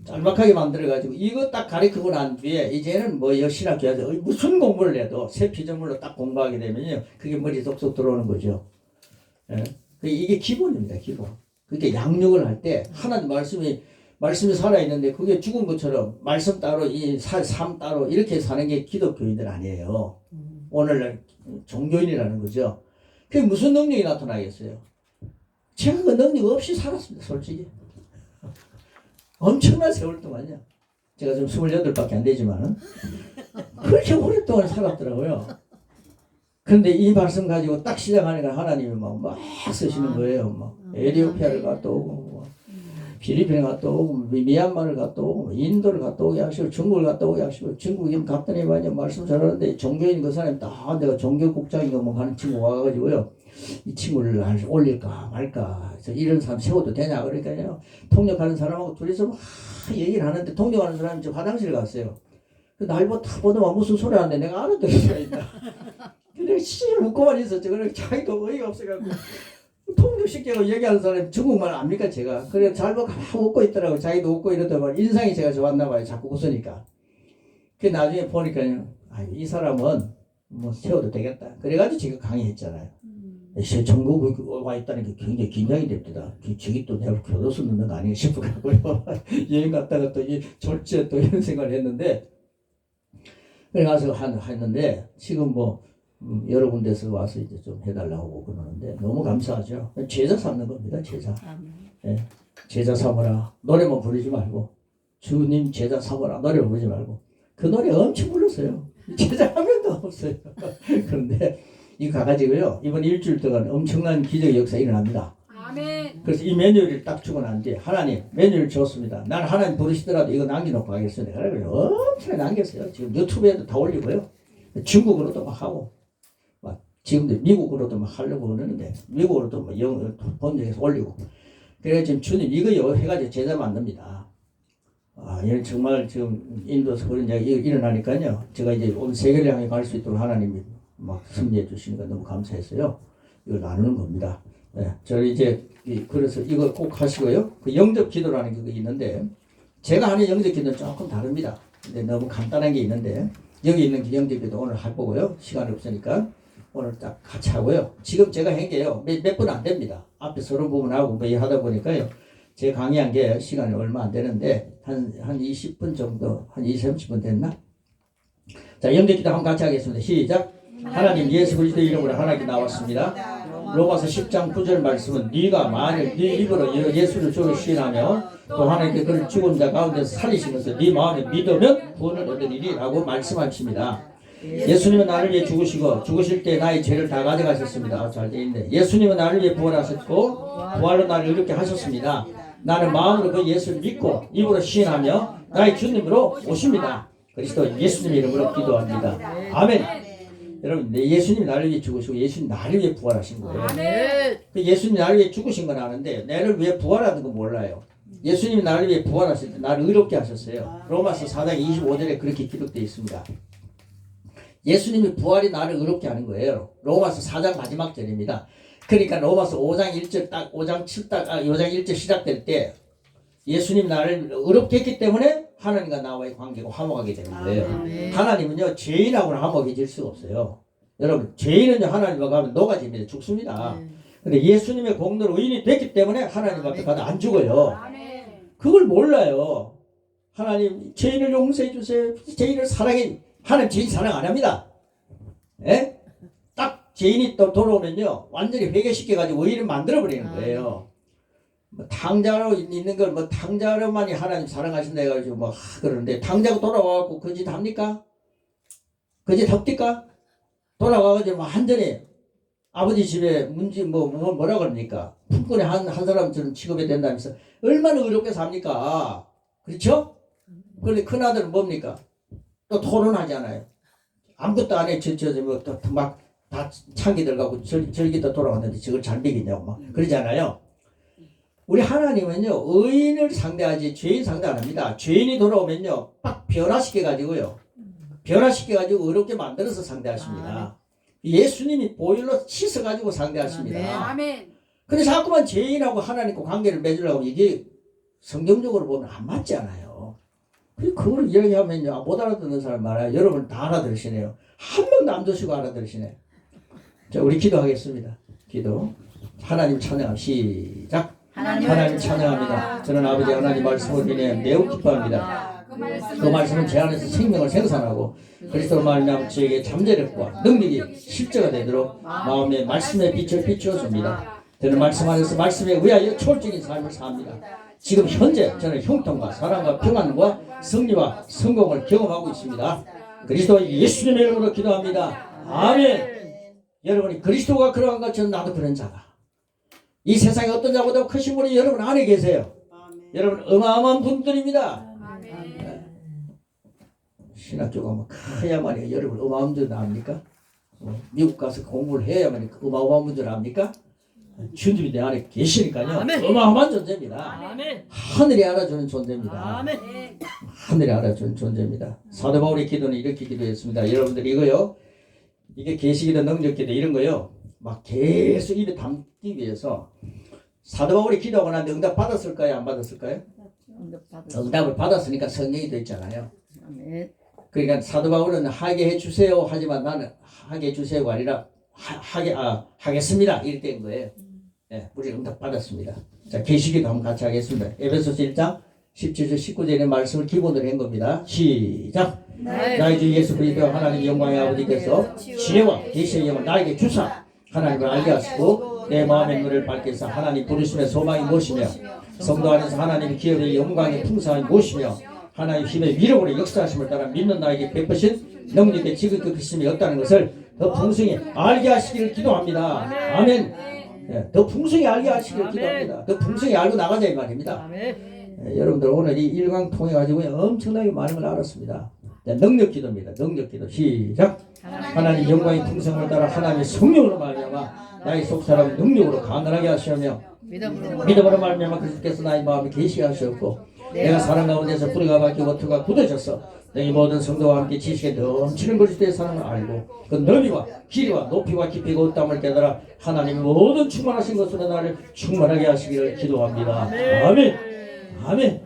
짤막하게 만들어가지고 이거 딱 가르치고 난 뒤에 이제는 뭐 역시나 교회에서 무슨 공부를 해도 새 피조물로 딱 공부하게 되면요 그게 머리 쏙쏙 들어오는 거죠. 예? 이게 기본입니다. 기본. 그렇게 양육을 할 때 하나님 말씀이 살아있는데 그게 죽은 것처럼 말씀 따로 이 삶 따로 이렇게 사는 게 기독교인들 아니에요. 오늘날 종교인이라는 거죠. 그게 무슨 능력이 나타나겠어요? 제가 그 능력 없이 살았습니다. 솔직히. 엄청난 세월 동안요. 제가 지금 28밖에 안 되지만 그렇게 오랫동안 살았더라고요. 그런데 이 말씀 가지고 딱 시작하니까 하나님이 막 쓰시는 거예요. 막 에티오피아를 갔다 오고 필리핀을 갔다 오고 미얀마를 갔다 오고 인도를 갔다 오게 하시고 중국을 갔다 오게 하시고 중국에 갔더니 말씀 잘하는데 종교인 그 사람이 딱 내가 종교국장인가 뭐 하는 친구 와가지고요 이 친구를 올릴까 말까 그래서 이런 사람 세워도 되냐 그러니까요 통역하는 사람하고 둘이서 막 얘기를 하는데 통역하는 사람이 지금 화장실 갔어요. 날보 다 보더만 무슨 소리 하는데 내가 알아들을 수가 있다. 근데 진짜 웃고만 있었죠. 그래 자기도 어이가 없어갖고 통역시키고 얘기하는 사람이 중국말 압니까 제가. 그래 잘 보고 웃고 있더라고. 자기도 웃고 이러더만 인상이 제가 좋았나 봐요. 자꾸 웃으니까. 그 나중에 보니까요. 이 사람은 뭐 세워도 되겠다. 그래가지고 제가 강의했잖아요. 새 정부가 와 있다는 게 굉장히 긴장이 됩니다. 저기 또 내가 교도소 넣는 거 아닌가 싶어가고요. 여행 갔다가 또 이 졸지에 또 이런 생각을 했는데, 그래 가서 했는데 지금 뭐 여러 군데서 와서 이제 좀 해달라고 그러는데 너무 감사하죠. 제자 삼는 겁니다. 제자. 예, 제자 삼으라. 노래만 부르지 말고 주님 제자 삼으라 노래 부르지 말고 그 노래 엄청 불렀어요. 제자 한 명도 없어요. 그런데 이거 가가지고요 이번 일주일 동안 엄청난 기적의 역사 일어납니다. 아멘. 그래서 이 메뉴를 딱 주고 난 뒤에 하나님 메뉴를 줬습니다. 난 하나님 부르시더라도 이거 남겨놓고 가겠습니다. 그래서 엄청 남겼어요. 지금 유튜브에도 다 올리고요. 중국어로도 막 하고 막 지금도 미국어로도 막 하려고 그러는데 미국어로도 막 영어 번역해서 올리고 그래서 지금 주님 이거요 해가지고 제자 만듭니다. 아, 얘 정말 지금 인도에서 그런 이야기 일어나니까요. 제가 이제 온 세계를 향해 갈 수 있도록 하나님이 막 섭리해 주시는 거 너무 감사했어요. 이걸 나누는 겁니다. 네, 저는 이제 그래서 이거 꼭 하시고요. 그 영접 기도라는 게 있는데 제가 하는 영접 기도는 조금 다릅니다. 근데 너무 간단한 게 있는데 여기 있는 영접 기도 오늘 할 거고요. 시간이 없으니까 오늘 딱 같이 하고요. 지금 제가 한 게요 몇 분 안 됩니다. 앞에 서론 부분하고 뭐 하다 보니까요. 제 강의한 게 시간이 얼마 안 되는데 한 20분 정도 한 20, 30분 됐나? 자, 영접 기도 한번 같이 하겠습니다. 시작. 하나님 예수 그리스도 이름으로 하나님께 나왔습니다. 로마서 10장 9절 말씀은 네가 만일 네 입으로 예수를 주로 시인하며 또 하나님께 그를 죽은 자 가운데서 살리시면서 네 마음에 믿으면 구원을 얻으리니 라고 말씀하십니다. 예수님은 나를 위해 죽으시고 죽으실 때 나의 죄를 다 가져가셨습니다. 잘 되어 있네. 예수님은 나를 위해 부활하셨고 부활로 나를 이렇게 하셨습니다. 나는 마음으로 그 예수를 믿고 입으로 시인하며 나의 주님으로 오십니다. 그리스도 예수님 이름으로 기도합니다. 아멘. 여러분, 예수님이 나를 위해 죽으시고 예수님 나를 위해 부활하신 거예요. 아멘. 예수님이 나를 위해 죽으신 건 아는데 나를 위해 부활하는 건 몰라요. 예수님이 나를 위해 부활하실 때 나를 의롭게 하셨어요. 로마서 4장 25절에 그렇게 기록되어 있습니다. 예수님이 부활이 나를 의롭게 하는 거예요. 로마서 4장 마지막 절입니다. 그러니까 로마서 5장 1절 딱 5장 1절 시작될 때 예수님 나를 의롭게 했기 때문에 하나님과 나와의 관계가 화목하게 되는 거예요. 하나님은요 죄인하고는 화목해질 수가 없어요. 여러분 죄인은요 하나님과 가면 녹아집니다. 죽습니다. 근데 예수님의 공로로 의인이 됐기 때문에 하나님 앞에 가도 안 죽어요. 그걸 몰라요. 하나님 죄인을 용서해 주세요. 죄인을 사랑해. 하나님 죄인 사랑 안 합니다. 예? 딱 죄인이 또 돌아오면요 완전히 회개시켜가지고 의인을 만들어버리는 거예요. 뭐 탕자로 있는 걸 뭐 탕자로만이 하나님 사랑하신다 해가지고 뭐 그러는데 탕자가 돌아와갖고 그 짓 합니까? 그 짓 합니까? 돌아와가지고 뭐 한전에 아버지 집에 문지 뭐라 그럽니까? 품꾼의 한 사람처럼 취급해야 된다면서 얼마나 어렵게 삽니까? 그렇죠? 그런데 큰아들은 뭡니까? 또 토론하잖아요. 아무것도 안 해. 막 다 창기 들어가고 절기도 돌아왔는데 저걸 잘 먹이냐고 막 그러잖아요. 우리 하나님은요 의인을 상대하지 죄인 상대 안 합니다. 죄인이 돌아오면요 딱 변화시켜가지고요 변화시켜가지고 어렵게 만들어서 상대하십니다. 예수님이 보혈로 씻어가지고 상대하십니다. 아멘. 근데 자꾸만 죄인하고 하나님과 관계를 맺으려고 이게 성경적으로 보면 안 맞지 않아요. 그걸 이야기하면요 못 알아듣는 사람 많아요. 여러분 다 알아들으시네요. 한 명도 안 드시고 알아들으시네. 자, 우리 기도하겠습니다. 기도. 하나님 찬양합니다. 시작. 하나님 찬양합니다. 저는 아버지 하나님 말씀을 인해 매우 기뻐합니다. 그 말씀은 제 안에서 생명을 생산하고 그리스도로 말미암아 저에게 잠재력과 능력이 실제가 되도록 마음의 말씀의 빛을 비추어줍니다. 저는 말씀 안에서 말씀에 의하여 초월적인 삶을 삽니다. 지금 현재 저는 형통과 사랑과 평안과 승리와 성공을 경험하고 있습니다. 그리스도 예수님의 이름으로 기도합니다. 아멘. 여러분이 그리스도가 그러한 것처럼 나도 그런 자다. 이 세상에 어떤 자보다 크신 분이 여러분 안에 계세요. 여러분 어마어마한 분들입니다. 신학교가 뭐 커야만이 여러분 어마어마한 분들 압니까? 미국 가서 공부를 해야만이 어마어마한 분들 압니까? 주님이 내 안에 계시니까요. 아멘. 어마어마한 존재입니다. 아멘. 하늘이 알아주는 존재입니다. 아멘. 하늘이 알아주는 존재입니다. 사도 바울의 기도는 이렇게 기도했습니다. 여러분들 이거요. 이게 계시기도 능력기도 이런 거요. 막 계속 입에 담기 위해서 사도 바울이 기도하고 나는데 응답 받았을까요? 안 받았을까요? 응답을 받았으니까 성경이 되어 있잖아요. 아멘. 그러니까 사도 바울은 하게 해주세요 하지만 나는 하게 해주세요가 아니라 하겠습니다. 이렇게 된 거예요. 예, 우리가 응답 받았습니다. 자, 계시기도 한번 같이 하겠습니다. 에베소서 1장 17절 19절의 말씀을 기본으로 한 겁니다. 시작. 나의 주 예수 그리스도 하나님 영광의 아버지께서 지혜와 계시의 영을 나에게 주사 하나님을 알게 하시고 내 마음의 눈을 밝게 해서 하나님 부르심의 소망이 무엇이며 성도 안에서 하나님의 기업의 영광의 풍성함이 무엇이며 하나님 힘의 위력으로 역사하심을 따라 믿는 나에게 베푸신 능력의 지극히 크심이 없다는 것을 더 풍성히 알게 하시기를 기도합니다. 아멘. 예, 더 풍성히 알게 하시기를 기도합니다. 더 풍성히 알고 나가자 이 말입니다. 예, 여러분들 오늘 이 1강 통해 가지고 엄청나게 많은 걸 알았습니다. 네, 능력 기도입니다. 능력 기도 시작. 하나님 영광의 풍성을 따라 하나님의 성령으로 말미암아 나의 속사람을 능력으로 강건하게 하시며 믿음으로 말미암아 그리스도께서 나의 마음에 계시게 하셨고 내가 사랑 가운데서 뿌리가 박히고 터가 굳어져서 너희 모든 성도와 함께 지식에 넘치는 그리스도의 사랑을 알고 그 너비와 길이와 높이와 깊이가 없다함을 깨달아 하나님의 모든 충만하신 것으로 나를 충만하게 하시기를 기도합니다. 아멘. 아멘.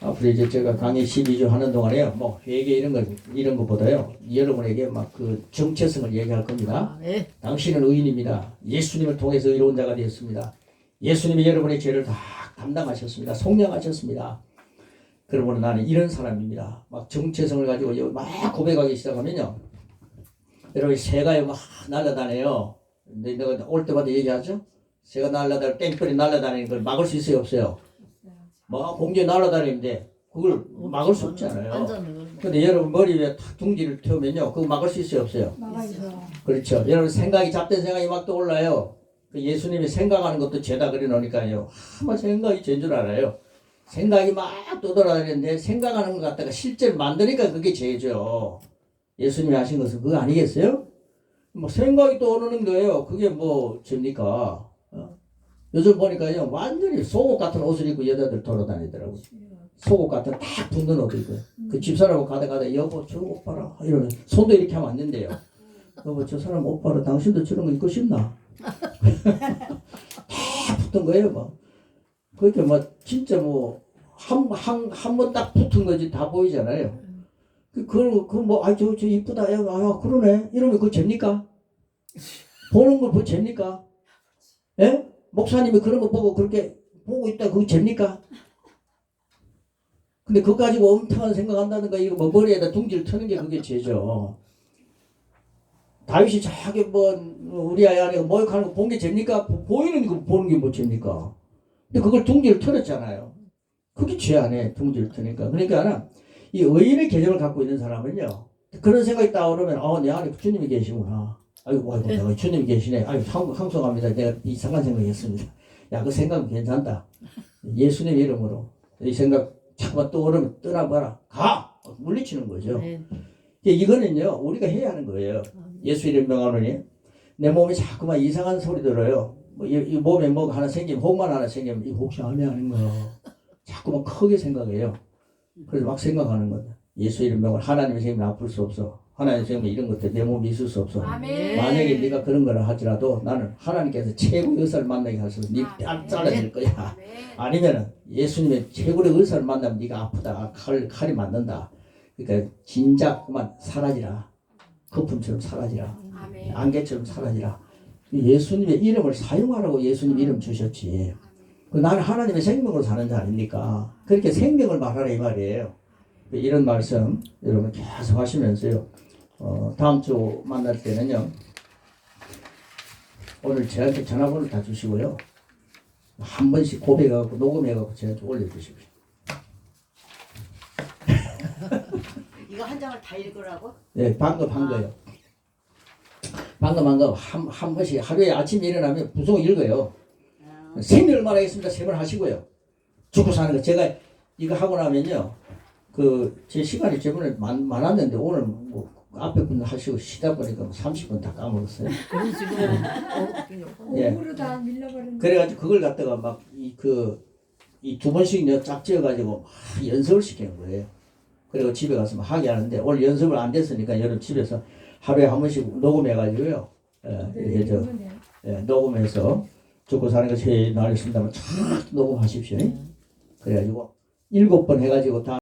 앞으로 이제 제가 강의 12주 하는 동안에요, 뭐 회계 이런 것보다요, 여러분에게 막 그 정체성을 얘기할 겁니다. 당신은 의인입니다. 예수님을 통해서 의로운 자가 되었습니다. 예수님이 여러분의 죄를 다 담당하셨습니다. 속량하셨습니다. 그러므로 나는 이런 사람입니다. 막 정체성을 가지고 막 고백하기 시작하면요, 여러분 새가요 막 날아다녀요. 근데 내가 올 때마다 얘기하죠. 새가 날아다니고 땡볕이 날아다니는 걸 막을 수 있어요, 없어요? 뭐 공중에 날아다니는데 그걸 막을 수 없잖아요. 근데 여러분 머리 위에 탁 둥지를 태우면요, 그거 막을 수 있어요, 없어요? 막아야죠. 그렇죠. 여러분 생각이 잡된 생각이 막 떠올라요. 그 예수님이 생각하는 것도 죄다 그려놓으니까요. 아마 생각이 죄인 줄 알아요. 생각이 막 떠돌아다니는데 생각하는 것 갖다가 실제로 만드니까 그게 죄죠. 예수님이 하신 것은 그거 아니겠어요? 뭐 생각이 떠오르는 거예요. 그게 뭐 죄입니까? 요즘 보니까요, 완전히 속옷 같은 옷을 입고 여자들 돌아다니더라고요. 속옷 같은 딱 붙는 옷 입고. 그 집사람하고 가다 여보 저 옷 봐라 이러면 손도 이렇게 하면 안 된대요. 여보 저 사람 옷 봐라, 당신도 저런 거 입고 싶나? 다 붙은 거예요 뭐. 그렇게 뭐 진짜 뭐 한 번 딱 붙은 거지 다 보이잖아요. 저 이쁘다, 야 그러네 이러면 그거 죄입니까? 보는 걸 그거 죄입니까? 예? 목사님이 그런 거 보고 그렇게 보고 있다 그거 죄입니까? 근데 그거 가지고 엄청난 생각한다든가 이거 뭐 머리에다 둥지를 트는 게 그게 죄죠. 다윗이 저기 뭐 우리 아이 안에 모욕하는 거 본 게 죄입니까? 보이는 거 보는 게 뭐 죄입니까? 근데 그걸 둥지를 틀었잖아요. 그게 죄 아니에요, 둥지를 트니까. 그러니까 이 의인의 계정을 갖고 있는 사람은요, 그런 생각이 떠오르면 내 안에 주님이 계시구나. 아이고 내가 주님이 계시네. 아이고 항송합니다. 내가 이상한 생각했습니다. 야, 그 생각은 괜찮다. 예수님 이름으로 이 생각 자꾸만 떠오르면 떠나봐라. 가! 물리치는 거죠. 이거는요, 우리가 해야 하는 거예요. 예수 이름 명하노니 내 몸이 자꾸만 이상한 소리 들어요. 이 몸에 뭐가 하나 생기면, 혹만 하나 생기면 이거 혹시 암이 아닌가? 자꾸만 크게 생각해요. 그래서 막 생각하는 거다. 예수 이름 명을 하나님의 생명을 아플 수 없어. 하나님의 생명이 이런 것들 내 몸에 있을 수 없어. 아멘. 만약에 네가 그런 거라 하더라도 나는 하나님께서 최고의 의사를 만나게 하셔서 네 뺨 잘라낼 거야. 아니면은 예수님의 최고의 의사를 만나면 네가 아프다. 칼이 맞는다. 그러니까 진작 그만 사라지라. 거품처럼 사라지라. 아멘. 안개처럼 사라지라. 예수님의 이름을 사용하라고 예수님 이름 주셨지. 나는 하나님의 생명으로 사는 자 아닙니까? 그렇게 생명을 말하라 이 말이에요. 이런 말씀 여러분 계속 하시면서요. 다음 주 만날 때는요, 오늘 저한테 전화번호를 다 주시고요, 한 번씩 고백해갖고 녹음해갖고 저한테 올려주십시오. 이거 한 장을 다 읽으라고? 네, 방금 한 거예요. 방금 한 번씩 하루에 아침에 일어나면 부송 읽어요. 생명을 말하겠습니다. 세 번 하시고요. 죽고 사는 거 제가 이거 하고 나면요, 제 시간이 저번에 많았는데 오늘 뭐 앞에 분 하시고 쉬다 보니까 30분 다 까먹었어요. 예. 오후로 다 밀려버린. 그래가지고 그걸 갖다가 막 이 두 번씩 짝 지어가지고 연습을 시키는 거예요. 그리고 집에 가서 막 하게 하는데 오늘 연습을 안 됐으니까 여러분 집에서 하루에 한 번씩 녹음해가지고요. 이렇게 녹음해서 죽고 사는 거 제일 나으겠습니다만 쫙 녹음하십시오. 그래가지고 7번 해가지고 다